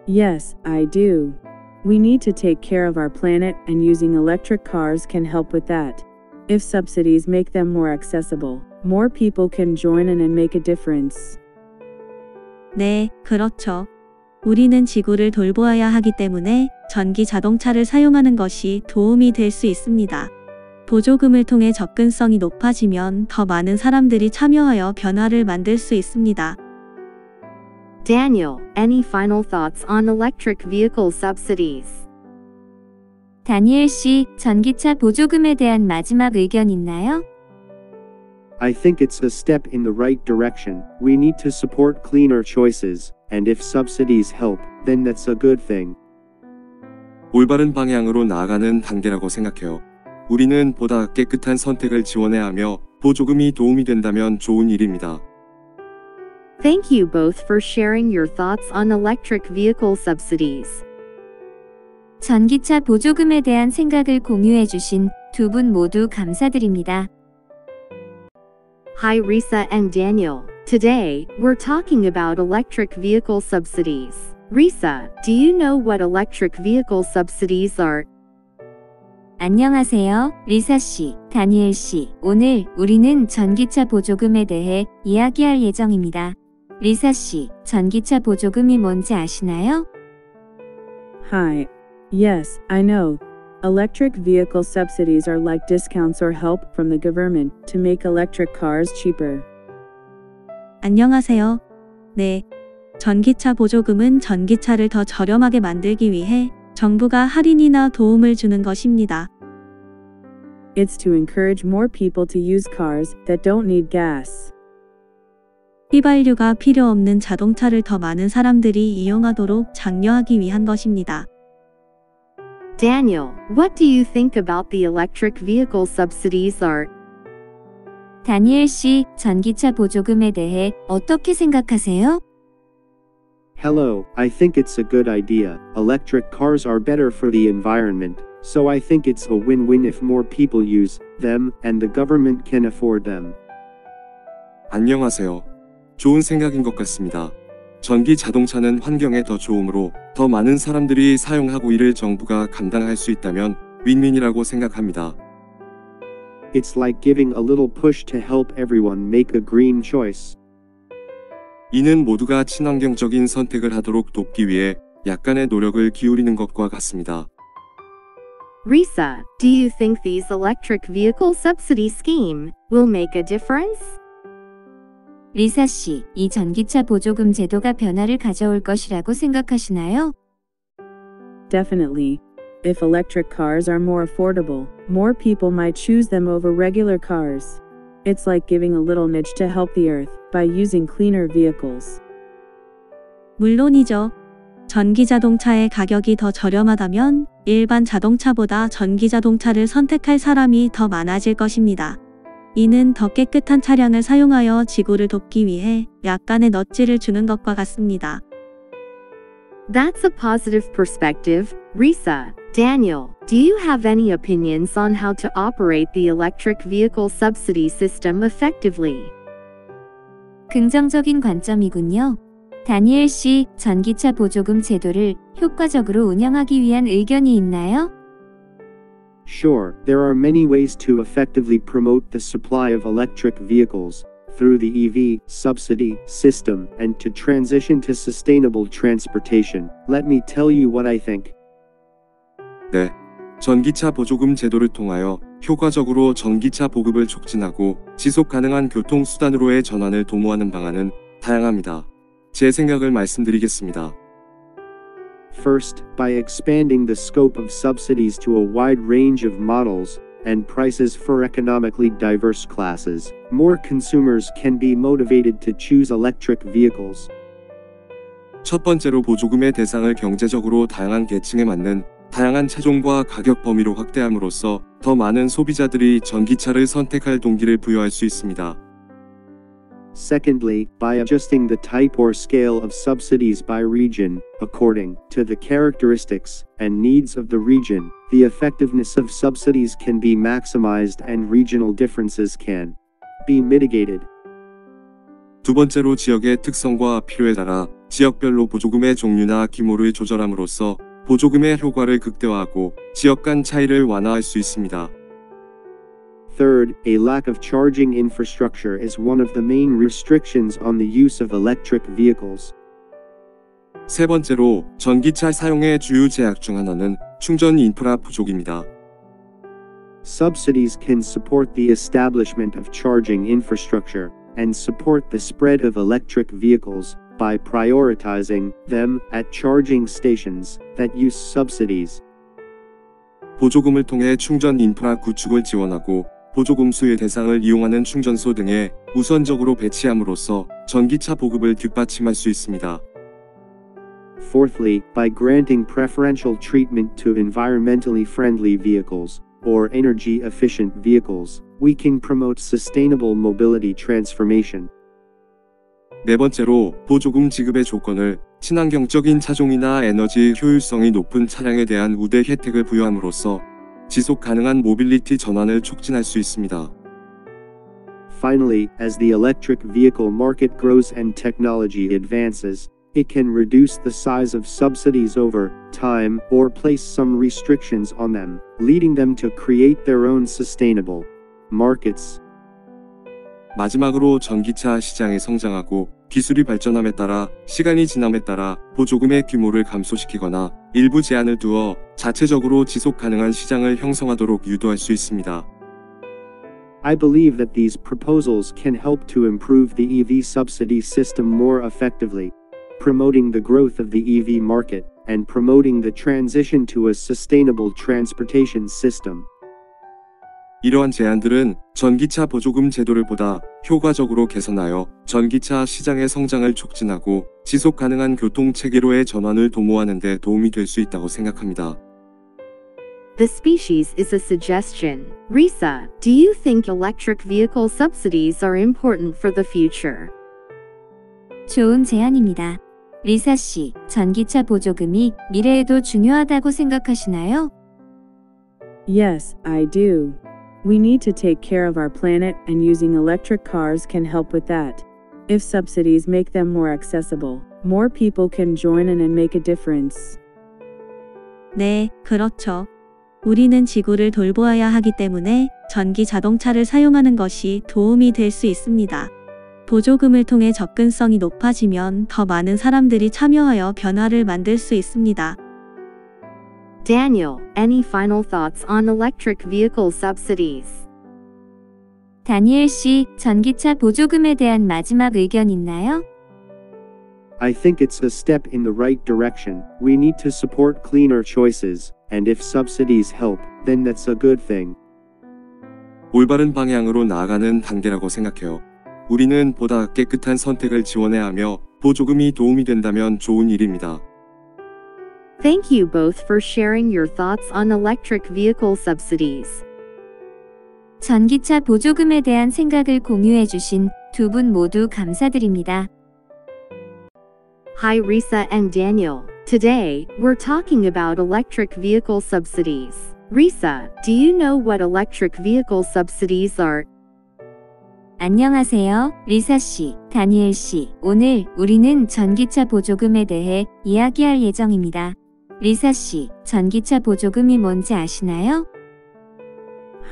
Yes, I do. We need to take care of our planet, and using electric cars can help with that. If subsidies make them more accessible, more people can join in and make a difference. 네, 그렇죠. 우리는 지구를 돌보아야 하기 때문에 전기 자동차를 사용하는 것이 도움이 될 수 있습니다. 보조금을 통해 접근성이 높아지면 더 많은 사람들이 참여하여 변화를 만들 수 있습니다. Daniel, any final thoughts on electric vehicle subsidies? 다니엘 씨, 전기차 보조금에 대한 마지막 의견 있나요? I think it's a step in the right direction. We need to support cleaner choices, and if subsidies help, then that's a good thing. 올바른 방향으로 나아가는 단계라고 생각해요. 우리는 보다 깨끗한 선택을 지원해야 하며 보조금이 도움이 된다면 좋은 일입니다. Thank you both for sharing your thoughts on electric vehicle subsidies. 전기차 보조금에 대한 생각을 공유해 주신 두 분 모두 감사드립니다. Hi Risa and Daniel. Today, we're talking about electric vehicle subsidies. Risa, do you know what electric vehicle subsidies are? 안녕하세요, 리사 씨, 다니엘 씨. 오늘 우리는 전기차 보조금에 대해 이야기할 예정입니다. 리사 씨, 전기차 보조금이 뭔지 아시나요? Hi. Yes, I know. Electric vehicle subsidies are like discounts or help from the government to make electric cars cheaper. 안녕하세요. 네. 전기차 보조금은 전기차를 더 저렴하게 만들기 위해 정부가 할인이나 도움을 주는 것입니다. It's to encourage more people to use cars that don't need gas. 휘발유가 필요 없는 자동차를 더 많은 사람들이 이용하도록 장려하기 위한 것입니다. Daniel, what do you think about the electric vehicle subsidies are? 다니엘 씨, 전기차 보조금에 대해 어떻게 생각하세요? Hello, I think it's a good idea. Electric cars are better for the environment, so I think it's a win-win if more people use them and the government can afford them. 안녕하세요. 좋은 생각인 것 같습니다. 전기 자동차는 환경에 더 좋으므로 더 많은 사람들이 사용하고 이를 정부가 감당할 수 있다면 윈윈이라고 생각합니다. It's like giving a little push to help everyone make a green choice. 이는 모두가 친환경적인 선택을 하도록 돕기 위해 약간의 노력을 기울이는 것과 같습니다. Risa, do you think these electric vehicle subsidy scheme will make a difference? 리사 씨, 이 전기차 보조금 제도가 변화를 가져올 것이라고 생각하시나요? Definitely. If electric cars are more affordable, more people might choose them over regular cars. It's like giving a little nudge to help the earth by using cleaner vehicles. 물론이죠. 전기 자동차의 가격이 더 저렴하다면 일반 자동차보다 전기 자동차를 선택할 사람이 더 많아질 것입니다. 이는 더 깨끗한 차량을 사용하여 지구를 돕기 위해 약간의 넛지를 주는 것과 같습니다. That's a positive perspective, Risa. Daniel, do you have any opinions on how to operate the electric vehicle subsidy system effectively? 긍정적인 관점이군요. 다니엘 씨, 전기차 보조금 제도를 효과적으로 운영하기 위한 의견이 있나요? Sure, there are many ways to effectively promote the supply of electric vehicles through the EV subsidy system and to transition to sustainable transportation. Let me tell you what I think. 네. 전기차 보조금 제도를 통하여 효과적으로 전기차 보급을 촉진하고 지속 가능한 교통수단으로의 전환을 도모하는 방안은 다양합니다. 제 생각을 말씀드리겠습니다. First, by expanding the scope of subsidies to a wide range of models and prices for economically diverse classes, more consumers can be motivated to choose electric vehicles. 첫 번째로 보조금의 대상을 경제적으로 다양한 계층에 맞는 다양한 차종과 가격 범위로 확대함으로써 더 많은 소비자들이 전기차를 선택할 동기를 부여할 수 있습니다. Secondly, by adjusting the type or scale of subsidies by region, according to the characteristics and needs of the region, the effectiveness of subsidies can be maximized and regional differences can be mitigated. 두 번째로 지역의 특성과 필요에 따라 지역별로 보조금의 종류나 규모를 조절함으로써 보조금의 효과를 극대화하고 지역 간 차이를 완화할 수 있습니다. Third, a lack of charging infrastructure is one of the main restrictions on the use of electric vehicles. 세 번째로 전기차 사용의 주요 제약 중 하나는 충전 인프라 부족입니다. Subsidies can support the establishment of charging infrastructure and support the spread of electric vehicles by prioritizing them at charging stations that use subsidies. 보조금을 통해 충전 인프라 구축을 지원하고 보조금 수의 대상을 이용하는 충전소 등에 우선적으로 배치함으로써 전기차 보급을 뒷받침할 수 있습니다. Fourthly, by granting preferential treatment to environmentally friendly vehicles or energy-efficient vehicles, we can promote sustainable mobility transformation. 네 번째로 보조금 지급의 조건을 친환경적인 차종이나 에너지 효율성이 높은 차량에 대한 우대 혜택을 부여함으로써 지속 가능한 모빌리티 전환을 촉진할 수 있습니다. Finally, as the electric vehicle market grows and technology advances, it can reduce the size of subsidies over time or place some restrictions on them, leading them to create their own sustainable markets. 마지막으로 전기차 시장이 성장하고 기술이 발전함에 따라 시간이 지남에 따라 보조금의 규모를 감소시키거나 일부 제한을 두어 자체적으로 지속 가능한 시장을 형성하도록 유도할 수 있습니다. I believe that these proposals can help to improve the EV subsidy system more effectively, promoting the growth of the EV market and promoting the transition to a sustainable transportation system. 이러한 제안들은 전기차 보조금 제도를 보다 효과적으로 개선하여 전기차 시장의 성장을 촉진하고 지속 가능한 교통 체계로의 전환을 도모하는 데 도움이 될 수 있다고 생각합니다. The species is a suggestion. Risa, do you think electric vehicle subsidies are important for the future? 좋은 제안입니다. 리사 씨, 전기차 보조금이 미래에도 중요하다고 생각하시나요? Yes, I do. We need to take care of our planet, and using electric cars can help with that. If subsidies make them more accessible, more people can join in and make a difference. 네, 그렇죠. 우리는 지구를 돌보아야 하기 때문에 전기 자동차를 사용하는 것이 도움이 될 수 있습니다. 보조금을 통해 접근성이 높아지면 더 많은 사람들이 참여하여 변화를 만들 수 있습니다. Daniel, any final thoughts on electric vehicle subsidies? 다니엘 씨, 전기차 보조금에 대한 마지막 의견 있나요? I think it's a step in the right direction. We need to support cleaner choices, and if subsidies help, then that's a good thing. 올바른 방향으로 나아가는 단계라고 생각해요. 우리는 보다 깨끗한 선택을 지원해야 하며 보조금이 도움이 된다면 좋은 일입니다. Thank you both for sharing your thoughts on electric vehicle subsidies. 전기차 보조금에 대한 생각을 공유해 주신 두 분 모두 감사드립니다. Hi Risa and Daniel. Today, we're talking about electric vehicle subsidies. Risa, do you know what electric vehicle subsidies are? 안녕하세요, 리사 씨, 다니엘 씨. 오늘 우리는 전기차 보조금에 대해 이야기할 예정입니다. 리사 씨, 전기차 보조금이 뭔지 아시나요?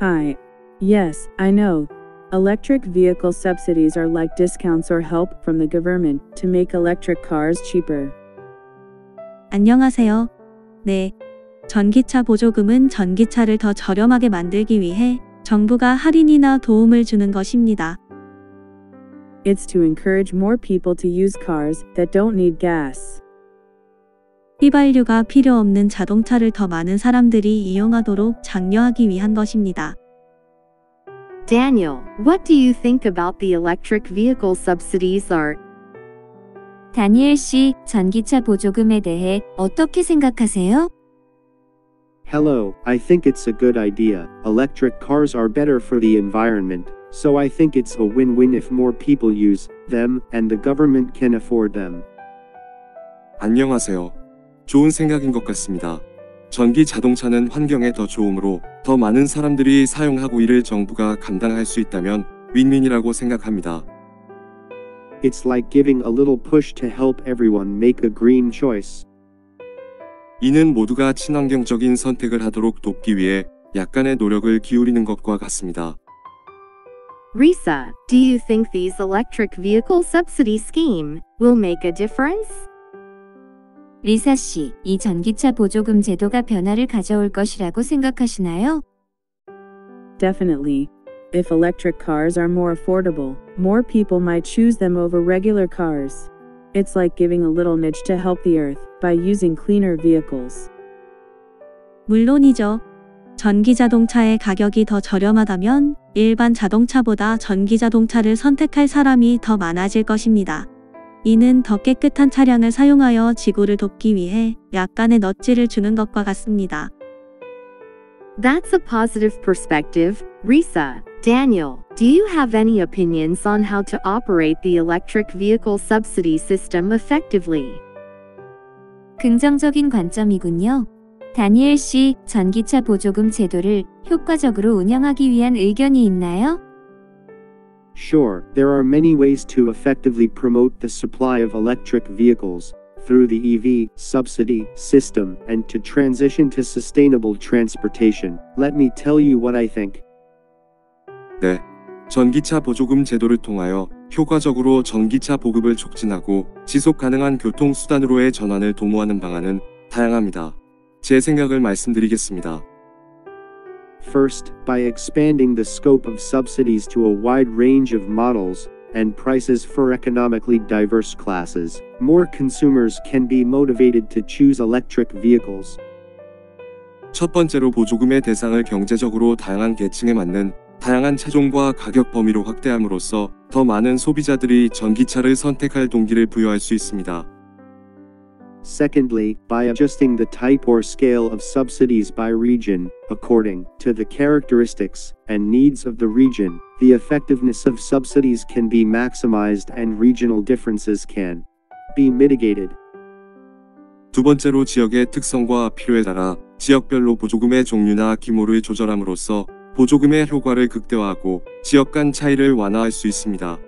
Hi. Yes, I know. Electric vehicle subsidies are like discounts or help from the government to make electric cars cheaper. 안녕하세요. 네. 전기차 보조금은 전기차를 더 저렴하게 만들기 위해 정부가 할인이나 도움을 주는 것입니다. It's to encourage more people to use cars that don't need gas. 휘발유가 필요 없는 자동차를 더 많은 사람들이 이용하도록 장려하기 위한 것입니다. Daniel, what do you think about the electric vehicle subsidies are? 다니엘 씨, 전기차 보조금에 대해 어떻게 생각하세요? Hello, I think it's a good idea. Electric cars are better for the environment, so I think it's a win-win if more people use them and the government can afford them. 안녕하세요. 좋은 생각인 것 같습니다. 전기 자동차는 환경에 더 좋으므로 더 많은 사람들이 사용하고 이를 정부가 감당할 수 있다면 윈윈이라고 생각합니다. It's like giving a little push to help everyone make a green choice. 이는 모두가 친환경적인 선택을 하도록 돕기 위해 약간의 노력을 기울이는 것과 같습니다. Risa, do you think these electric vehicle subsidy scheme will make a difference? 리사 씨, 이 전기차 보조금 제도가 변화를 가져올 것이라고 생각하시나요? Definitely. If electric cars are more affordable, more people might choose them over regular cars. It's like giving a little nudge to help the earth by using cleaner vehicles. 물론이죠. 전기 자동차의 가격이 더 저렴하다면 일반 자동차보다 전기 자동차를 선택할 사람이 더 많아질 것입니다. 이는 더 깨끗한 차량을 사용하여 지구를 돕기 위해 약간의 넛지를 주는 것과 같습니다. That's a positive perspective. Risa, Daniel, do you have any opinions on how to operate the electric vehicle subsidy system effectively? 긍정적인 관점이군요. 다니엘 씨, 전기차 보조금 제도를 효과적으로 운영하기 위한 의견이 있나요? Sure, there are many ways to effectively promote the supply of electric vehicles through the EV subsidy system and to transition to sustainable transportation. Let me tell you what I think. 네. 전기차 보조금 제도를 통하여 효과적으로 전기차 보급을 촉진하고 지속 가능한 교통수단으로의 전환을 도모하는 방안은 다양합니다. 제 생각을 말씀드리겠습니다. First, by expanding the scope of subsidies to a wide range of models and prices for economically diverse classes, more consumers can be motivated to choose electric vehicles. 첫 번째로 보조금의 대상을 경제적으로 다양한 계층에 맞는 다양한 차종과 가격 범위로 확대함으로써 더 많은 소비자들이 전기차를 선택할 동기를 부여할 수 있습니다. Secondly, by adjusting the type or scale of subsidies by region, according to the characteristics and needs of the region, the effectiveness of subsidies can be maximized and regional differences can be mitigated. 두 번째로 지역의 특성과 필요에 따라 지역별로 보조금의 종류나 규모를 조절함으로써 보조금의 효과를 극대화하고 지역 간 차이를 완화할 수 있습니다.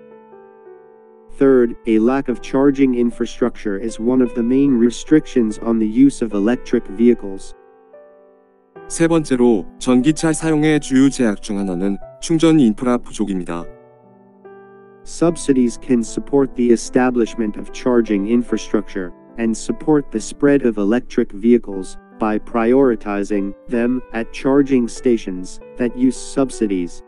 Third, a lack of charging infrastructure is one of the main restrictions on the use of electric vehicles. 세 번째로 전기차 사용의 주요 제약 중 하나는 충전 인프라 부족입니다. Subsidies can support the establishment of charging infrastructure and support the spread of electric vehicles by prioritizing them at charging stations that use subsidies.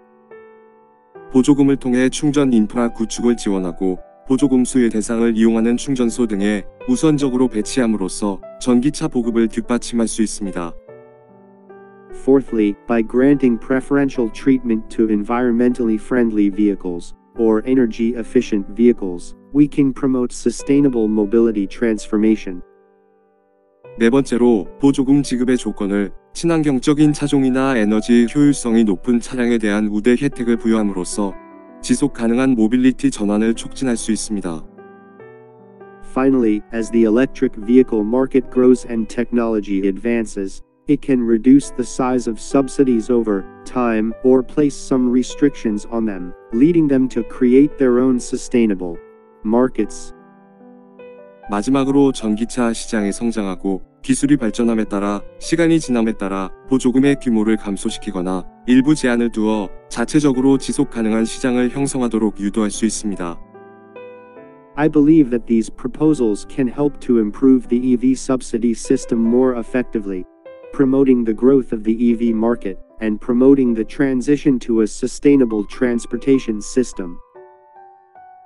보조금을 통해 충전 인프라 구축을 지원하고 보조금 수의 대상을 이용하는 충전소 등에 우선적으로 배치함으로써 전기차 보급을 뒷받침할 수 있습니다. Fourthly, by granting preferential treatment to environmentally friendly vehicles or energy efficient vehicles, we can promote sustainable mobility transformation. 네 번째로 보조금 지급의 조건을 친환경적인 차종이나 에너지 효율성이 높은 차량에 대한 우대 혜택을 부여함으로써 지속 가능한 모빌리티 전환을 촉진할 수 있습니다. Finally, as the electric vehicle market grows and technology advances, it can reduce the size of subsidies over time or place some restrictions on them, leading them to create their own sustainable markets. 마지막으로 전기차 시장이 성장하고 기술이 발전함에 따라 시간이 지남에 따라 보조금의 규모를 감소시키거나 일부 제한을 두어 자체적으로 지속 가능한 시장을 형성하도록 유도할 수 있습니다. I believe that these proposals can help to improve the EV subsidy system more effectively, promoting the growth of the EV market and promoting the transition to a sustainable transportation system.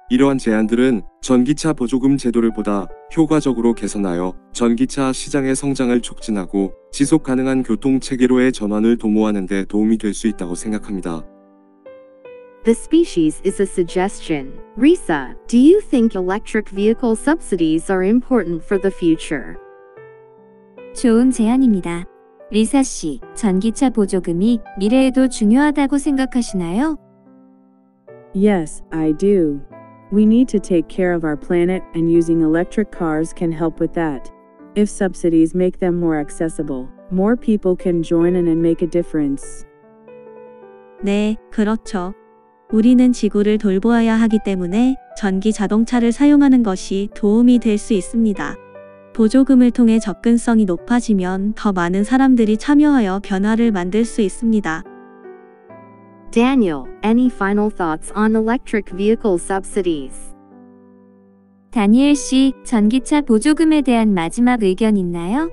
이러한 제안들은 전기차 보조금 제도를 보다 효과적으로 개선하여 전기차 시장의 성장을 촉진하고 지속 가능한 교통 체계로의 전환을 도모하는 데 도움이 될 수 있다고 생각합니다. The species is a suggestion. Risa, do you think electric vehicle subsidies are important for the future? 좋은 제안입니다. 리사 씨, 전기차 보조금이 미래에도 중요하다고 생각하시나요? Yes, I do. We need to take care of our planet, and using electric cars can help with that. If subsidies make them more accessible, more people can join in and make a difference. 네, 그렇죠. 우리는 지구를 돌보아야 하기 때문에 전기 자동차를 사용하는 것이 도움이 될 수 있습니다. 보조금을 통해 접근성이 높아지면 더 많은 사람들이 참여하여 변화를 만들 수 있습니다. Daniel, any final thoughts on electric vehicle subsidies? 다니엘 씨, 전기차 보조금에 대한 마지막 의견 있나요?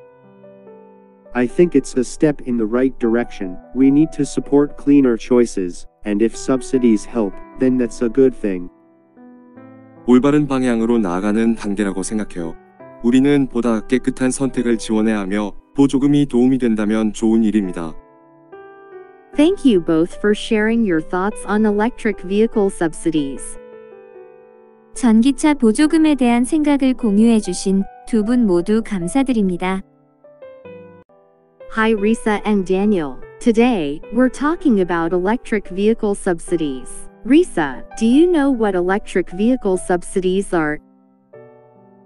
I think it's a step in the right direction. We need to support cleaner choices, and if subsidies help, then that's a good thing. 올바른 방향으로 나아가는 단계라고 생각해요. 우리는 보다 깨끗한 선택을 지원해야 하며 보조금이 도움이 된다면 좋은 일입니다. Thank you both for sharing your thoughts on electric vehicle subsidies. 전기차 보조금에 대한 생각을 공유해 주신 두 분 모두 감사드립니다. Hi Risa and Daniel. Today, we're talking about electric vehicle subsidies. Risa, do you know what electric vehicle subsidies are?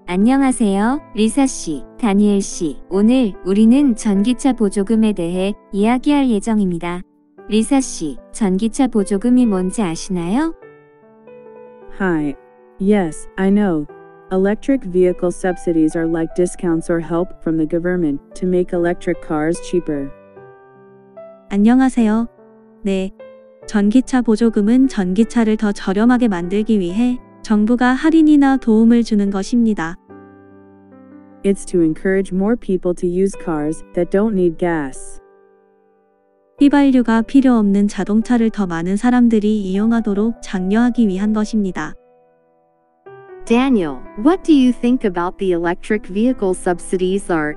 안녕하세요, 리사 씨, 다니엘 씨. 오늘 우리는 전기차 보조금에 대해 이야기할 예정입니다. 리사 씨, 전기차 보조금이 뭔지 아시나요? Hi. Yes, I know. Electric vehicle subsidies are like discounts or help from the government to make electric cars cheaper. 안녕하세요. 네. 전기차 보조금은 전기차를 더 저렴하게 만들기 위해 정부가 할인이나 도움을 주는 것입니다. It's to encourage more people to use cars that don't need gas. 휘발유가 필요 없는 자동차를 더 많은 사람들이 이용하도록 장려하기 위한 것입니다. Daniel, what do you think about the electric vehicle subsidies are?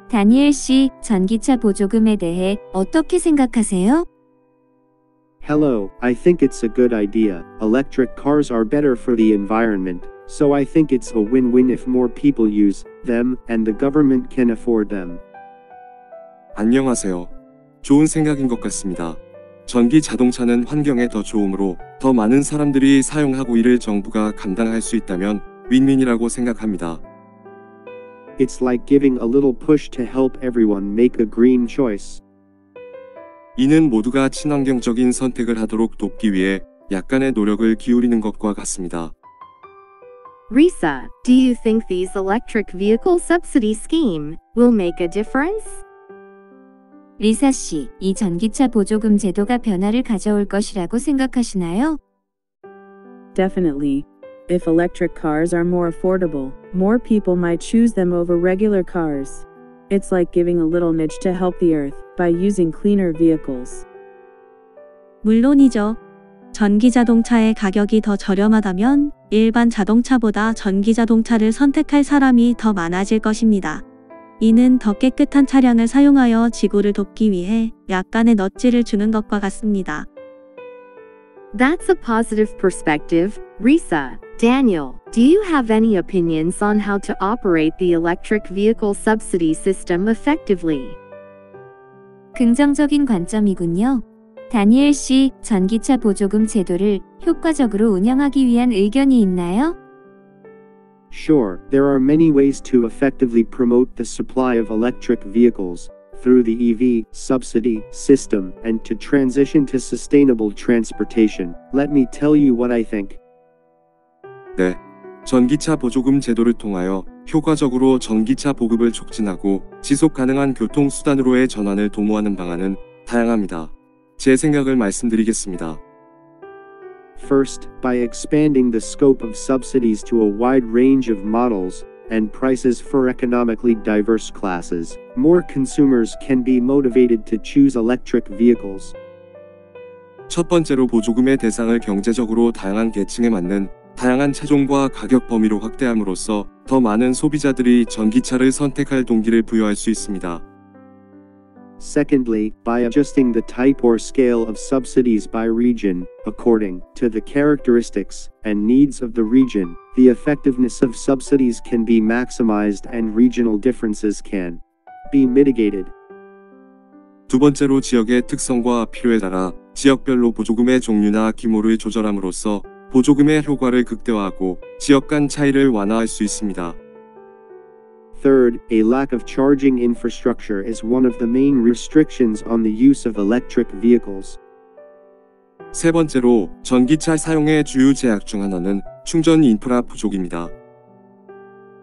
다니엘 씨, 전기차 보조금에 대해 어떻게 생각하세요? Hello, I think it's a good idea. Electric cars are better for the environment, so I think it's a win-win if more people use them and the government can afford them. 안녕하세요. 좋은 생각인 것 같습니다. 전기 자동차는 환경에 더 좋으므로 더 많은 사람들이 사용하고 이를 정부가 감당할 수 있다면 윈윈이라고 생각합니다. It's like giving a little push to help everyone make a green choice. 이는 모두가 친환경적인 선택을 하도록 돕기 위해 약간의 노력을 기울이는 것과 같습니다. Risa, do you think these electric vehicle subsidy scheme will make a difference? 리사 씨, 이 전기차 보조금 제도가 변화를 가져올 것이라고 생각하시나요? Definitely. If electric cars are more affordable, more people might choose them over regular cars. It's like giving a little nudge to help the earth by using cleaner vehicles. 물론이죠. 전기 자동차의 가격이 더 저렴하다면 일반 자동차보다 전기 자동차를 선택할 사람이 더 많아질 것입니다. 이는 더 깨끗한 차량을 사용하여 지구를 돕기 위해 약간의 넛지를 주는 것과 같습니다. That's a positive perspective, Risa. Daniel, do you have any opinions on how to operate the electric vehicle subsidy system effectively? 긍정적인 관점이군요. 다니엘 씨, 전기차 보조금 제도를 효과적으로 운영하기 위한 의견이 있나요? Sure, there are many ways to effectively promote the supply of electric vehicles through the EV subsidy system and to transition to sustainable transportation. Let me tell you what I think. 네. 전기차 보조금 제도를 통하여 효과적으로 전기차 보급을 촉진하고 지속 가능한 교통수단으로의 전환을 도모하는 방안은 다양합니다. 제 생각을 말씀드리겠습니다. First, by expanding the scope of subsidies to a wide range of models and prices for economically diverse classes, more consumers can be motivated to choose electric vehicles. 첫 번째로 보조금의 대상을 경제적으로 다양한 계층에 맞는 다양한 차종과 가격 범위로 확대함으로써 더 많은 소비자들이 전기차를 선택할 동기를 부여할 수 있습니다. Secondly, by adjusting the type or scale of subsidies by region, according to the characteristics and needs of the region, the effectiveness of subsidies can be maximized and regional differences can be mitigated. 두 번째로 지역의 특성과 필요에 따라 지역별로 보조금의 종류나 규모를 조절함으로써 보조금의 효과를 극대화하고 지역 간 차이를 완화할 수 있습니다. Third, a lack of charging infrastructure is one of the main restrictions on the use of electric vehicles. 세 번째로 전기차 사용의 주요 제약 중 하나는 충전 인프라 부족입니다.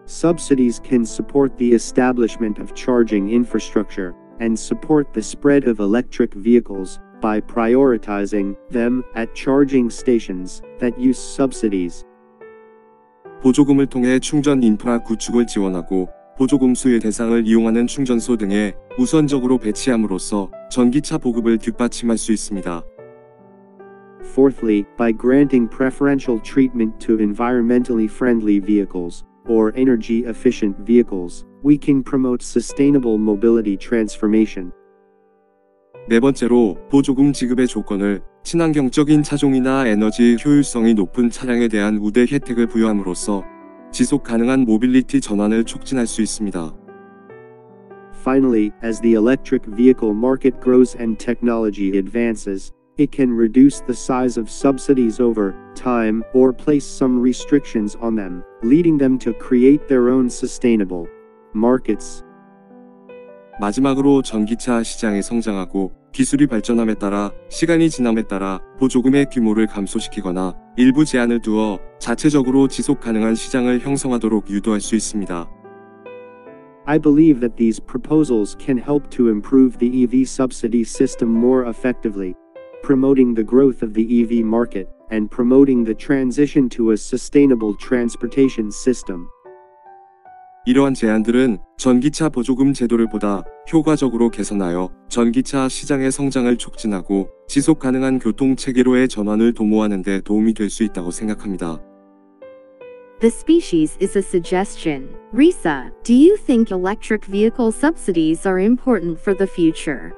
Subsidies can support the establishment of charging infrastructure and support the spread of electric vehicles by prioritizing them at charging stations that use subsidies. 보조금을 통해 충전 인프라 구축을 지원하고 보조금 수의 대상을 이용하는 충전소 등에 우선적으로 배치함으로써 전기차 보급을 뒷받침할 수 있습니다. Fourthly, by granting preferential treatment to environmentally friendly vehicles or energy-efficient vehicles, we can promote sustainable mobility transformation. 네 번째로 보조금 지급의 조건을 친환경적인 차종이나 에너지 효율성이 높은 차량에 대한 우대 혜택을 부여함으로써 지속 가능한 모빌리티 전환을 촉진할 수 있습니다. Finally, as the electric vehicle market grows and technology advances, it can reduce the size of subsidies over time or place some restrictions on them, leading them to create their own sustainable markets. 마지막으로 전기차 시장이 성장하고 기술이 발전함에 따라 시간이 지남에 따라 보조금의 규모를 감소시키거나 일부 제한을 두어 자체적으로 지속 가능한 시장을 형성하도록 유도할 수 있습니다. I believe that these proposals can help to improve the EV subsidy system more effectively. promoting the growth of the EV market, and promoting the transition to a sustainable transportation system. 이러한 제안들은 전기차 보조금 제도를 보다 효과적으로 개선하여 전기차 시장의 성장을 촉진하고 지속 가능한 교통 체계로의 전환을 도모하는 데 도움이 될 수 있다고 생각합니다. The species is a suggestion. Risa, do you think electric vehicle subsidies are important for the future?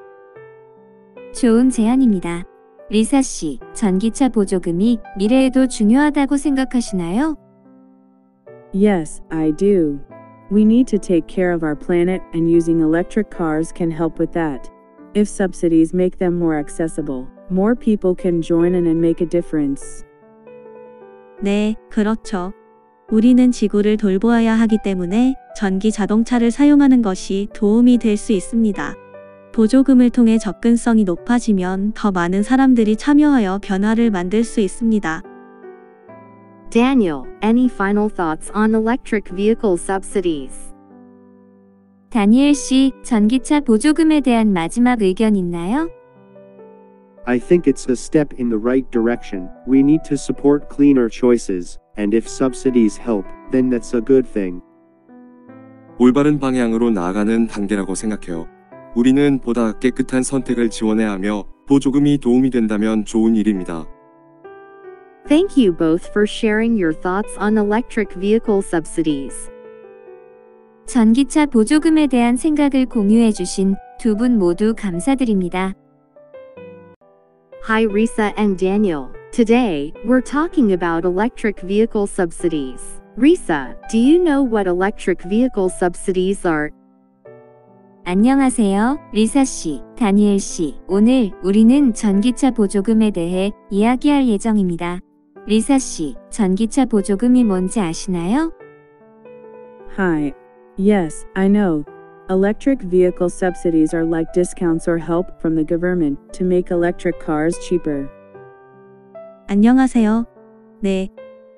좋은 제안입니다. 리사 씨, 전기차 보조금이 미래에도 중요하다고 생각하시나요? Yes, I do. We need to take care of our planet, and using electric cars can help with that. If subsidies make them more accessible, more people can join in and make a difference. 네, 그렇죠. 우리는 지구를 돌보아야 하기 때문에 전기 자동차를 사용하는 것이 도움이 될 수 있습니다. 보조금을 통해 접근성이 높아지면 더 많은 사람들이 참여하여 변화를 만들 수 있습니다. Daniel, any final thoughts on electric vehicle subsidies? 다니엘 씨, 전기차 보조금에 대한 마지막 의견 있나요? I think it's a step in the right direction. We need to support cleaner choices, and if subsidies help, then that's a good thing. 올바른 방향으로 나아가는 단계라고 생각해요. 우리는 보다 깨끗한 선택을 지원해야 하며 보조금이 도움이 된다면 좋은 일입니다. Thank you both for sharing your thoughts on electric vehicle subsidies. 전기차 보조금에 대한 생각을 공유해 주신 두 분 모두 감사드립니다. Hi Risa and Daniel. Today, we're talking about electric vehicle subsidies. Risa, do you know what electric vehicle subsidies are? 안녕하세요, 리사 씨, 다니엘 씨. 오늘 우리는 전기차 보조금에 대해 이야기할 예정입니다. 리사 씨, 전기차 보조금이 뭔지 아시나요? Hi. Yes, I know. Electric vehicle subsidies are like discounts or help from the government to make electric cars cheaper. 안녕하세요. 네.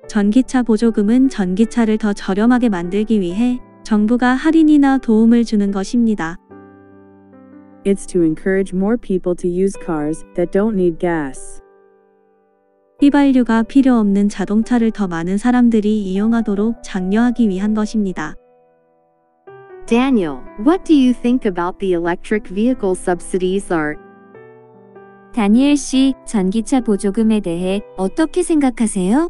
전기차 보조금은 전기차를 더 저렴하게 만들기 위해 정부가 할인이나 도움을 주는 것입니다. It's to encourage more people to use cars that don't need gas. 휘발유가 필요 없는 자동차를 더 많은 사람들이 이용하도록 장려하기 위한 것입니다. Daniel, what do you think about the electric vehicle subsidies are? 다니엘 씨, 전기차 보조금에 대해 어떻게 생각하세요?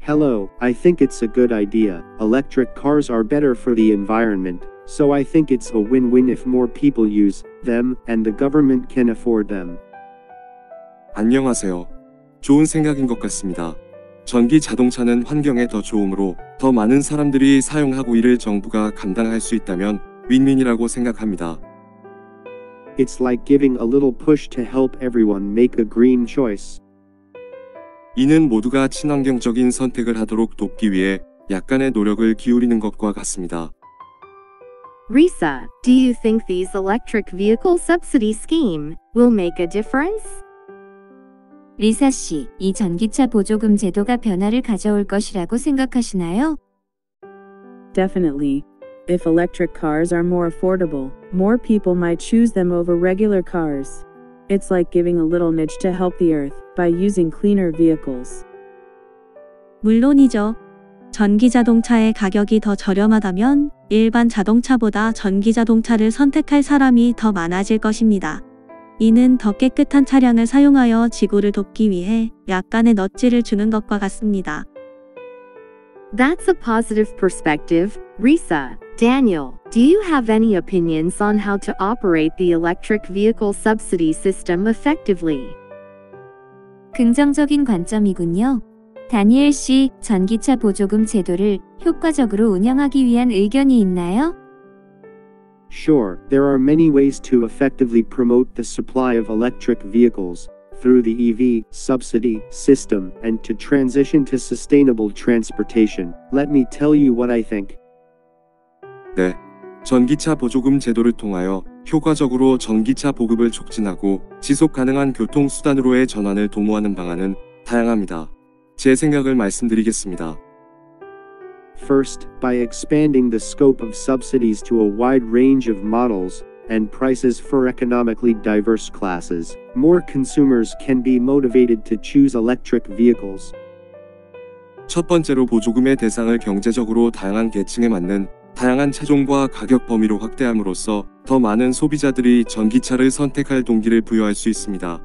Hello, I think it's a good idea. Electric cars are better for the environment, so I think it's a win-win if more people use them and the government can afford them. 안녕하세요. 좋은 생각인 것 같습니다. 전기 자동차는 환경에 더 좋으므로 더 많은 사람들이 사용하고 이를 정부가 감당할 수 있다면 윈윈이라고 생각합니다. It's like giving a little push to help everyone make a green choice. 이는 모두가 친환경적인 선택을 하도록 돕기 위해 약간의 노력을 기울이는 것과 같습니다. Risa, do you think these electric vehicle subsidy scheme will make a difference? 리사 씨, 이 전기차 보조금 제도가 변화를 가져올 것이라고 생각하시나요? Definitely. If electric cars are more affordable, more people might choose them over regular cars. It's like giving a little nudge to help the earth by using cleaner vehicles. 물론이죠. 전기 자동차의 가격이 더 저렴하다면 일반 자동차보다 전기 자동차를 선택할 사람이 더 많아질 것입니다. 이는 더 깨끗한 차량을 사용하여 지구를 돕기 위해 약간의 넛지를 주는 것과 같습니다. That's a positive perspective. Risa, Daniel, do you have any opinions on how to operate the electric vehicle subsidy system effectively? 긍정적인 관점이군요. 다니엘 씨, 전기차 보조금 제도를 효과적으로 운영하기 위한 의견이 있나요? Sure, there are many ways to effectively promote the supply of electric vehicles through the EV subsidy system and to transition to sustainable transportation. Let me tell you what I think. 네. 전기차 보조금 제도를 통하여 효과적으로 전기차 보급을 촉진하고 지속 가능한 교통수단으로의 전환을 도모하는 방안은 다양합니다. 제 생각을 말씀드리겠습니다. First, by expanding the scope of subsidies to a wide range of models, and prices for economically diverse classes, more consumers can be motivated to choose electric vehicles. 첫 번째로 보조금의 대상을 경제적으로 다양한 계층에 맞는 다양한 차종과 가격 범위로 확대함으로써 더 많은 소비자들이 전기차를 선택할 동기를 부여할 수 있습니다.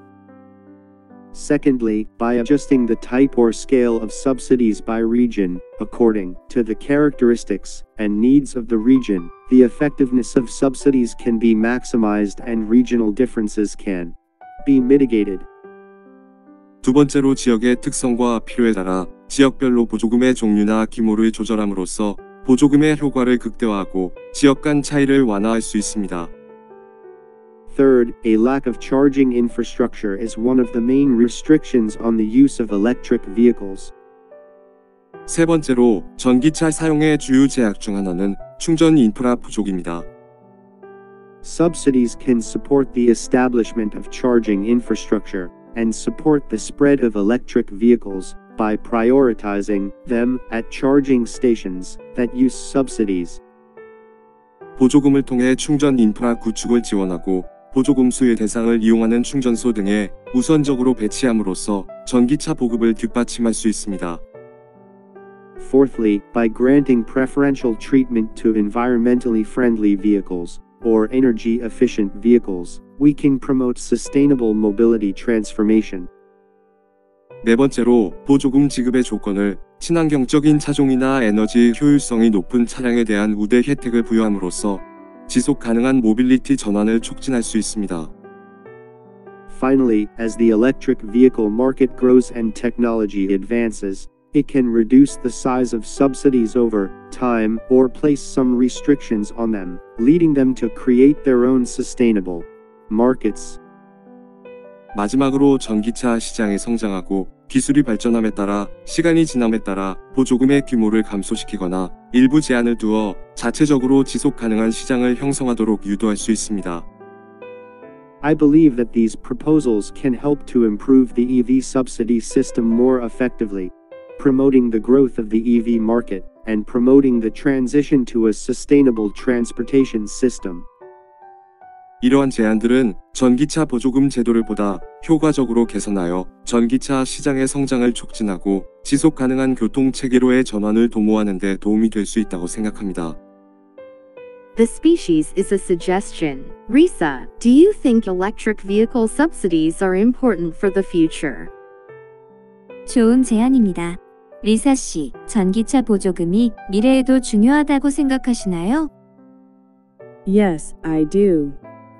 Secondly, by adjusting the type or scale of subsidies by region, according to the characteristics and needs of the region, the effectiveness of subsidies can be maximized and regional differences can be mitigated. 두 번째로 지역의 특성과 필요에 따라 지역별로 보조금의 종류나 규모를 조절함으로써 보조금의 효과를 극대화하고 지역 간 차이를 완화할 수 있습니다. Third, a lack of charging infrastructure is one of the main restrictions on the use of electric vehicles. 세 번째로 전기차 사용의 주요 제약 중 하나는 충전 인프라 부족입니다. Subsidies can support the establishment of charging infrastructure and support the spread of electric vehicles by prioritizing them at charging stations that use subsidies. 보조금을 통해 충전 인프라 구축을 지원하고 보조금 수의 대상을 이용하는 충전소 등에 우선적으로 배치함으로써 전기차 보급을 뒷받침할 수 있습니다. Fourthly, by granting preferential treatment to environmentally friendly vehicles or energy-efficient vehicles, we can promote sustainable mobility transformation. 네 번째로 보조금 지급의 조건을 친환경적인 차종이나 에너지 효율성이 높은 차량에 대한 우대 혜택을 부여함으로써 지속 가능한 모빌리티 전환을 촉진할 수 있습니다. Finally, as the electric vehicle market grows and technology advances, it can reduce the size of subsidies over time or place some restrictions on them, leading them to create their own sustainable markets. 마지막으로 전기차 시장이 성장하고 기술이 발전함에 따라 시간이 지남에 따라 보조금의 규모를 감소시키거나 일부 제한을 두어 자체적으로 지속 가능한 시장을 형성하도록 유도할 수 있습니다. I believe that these proposals can help to improve the EV subsidy system more effectively, promoting the growth of the EV market and promoting the transition to a sustainable transportation system. 이러한 제안들은 전기차 보조금 제도를 보다 효과적으로 개선하여 전기차 시장의 성장을 촉진하고 지속 가능한 교통 체계로의 전환을 도모하는 데 도움이 될 수 있다고 생각합니다. The species is a suggestion. Risa, do you think electric vehicle subsidies are important for the future? 좋은 제안입니다. 리사 씨, 전기차 보조금이 미래에도 중요하다고 생각하시나요? Yes, I do.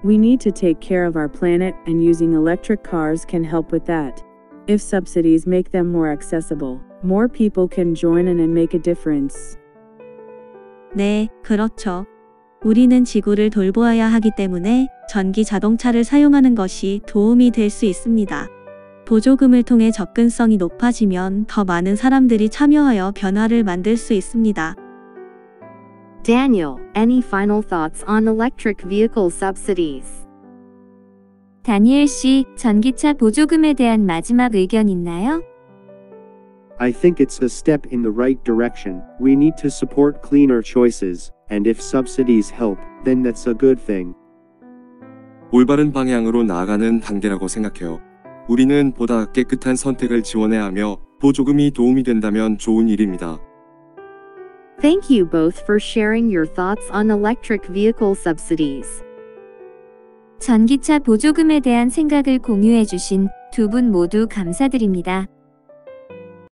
We need to take care of our planet, and using electric cars can help with that. If subsidies make them more accessible, more people can join in and make a difference. 네, 그렇죠. 우리는 지구를 돌보아야 하기 때문에 전기 자동차를 사용하는 것이 도움이 될 수 있습니다. 보조금을 통해 접근성이 높아지면 더 많은 사람들이 참여하여 변화를 만들 수 있습니다. Daniel, any final thoughts on electric vehicle subsidies? 다니엘 씨, 전기차 보조금에 대한 마지막 의견 있나요? I think it's a step in the right direction. We need to support cleaner choices, and if subsidies help, then that's a good thing. 올바른 방향으로 나아가는 단계라고 생각해요. 우리는 보다 깨끗한 선택을 지원해야 하며 보조금이 도움이 된다면 좋은 일입니다. Thank you both for sharing your thoughts on electric vehicle subsidies. 전기차 보조금에 대한 생각을 공유해 주신 두 분 모두 감사드립니다.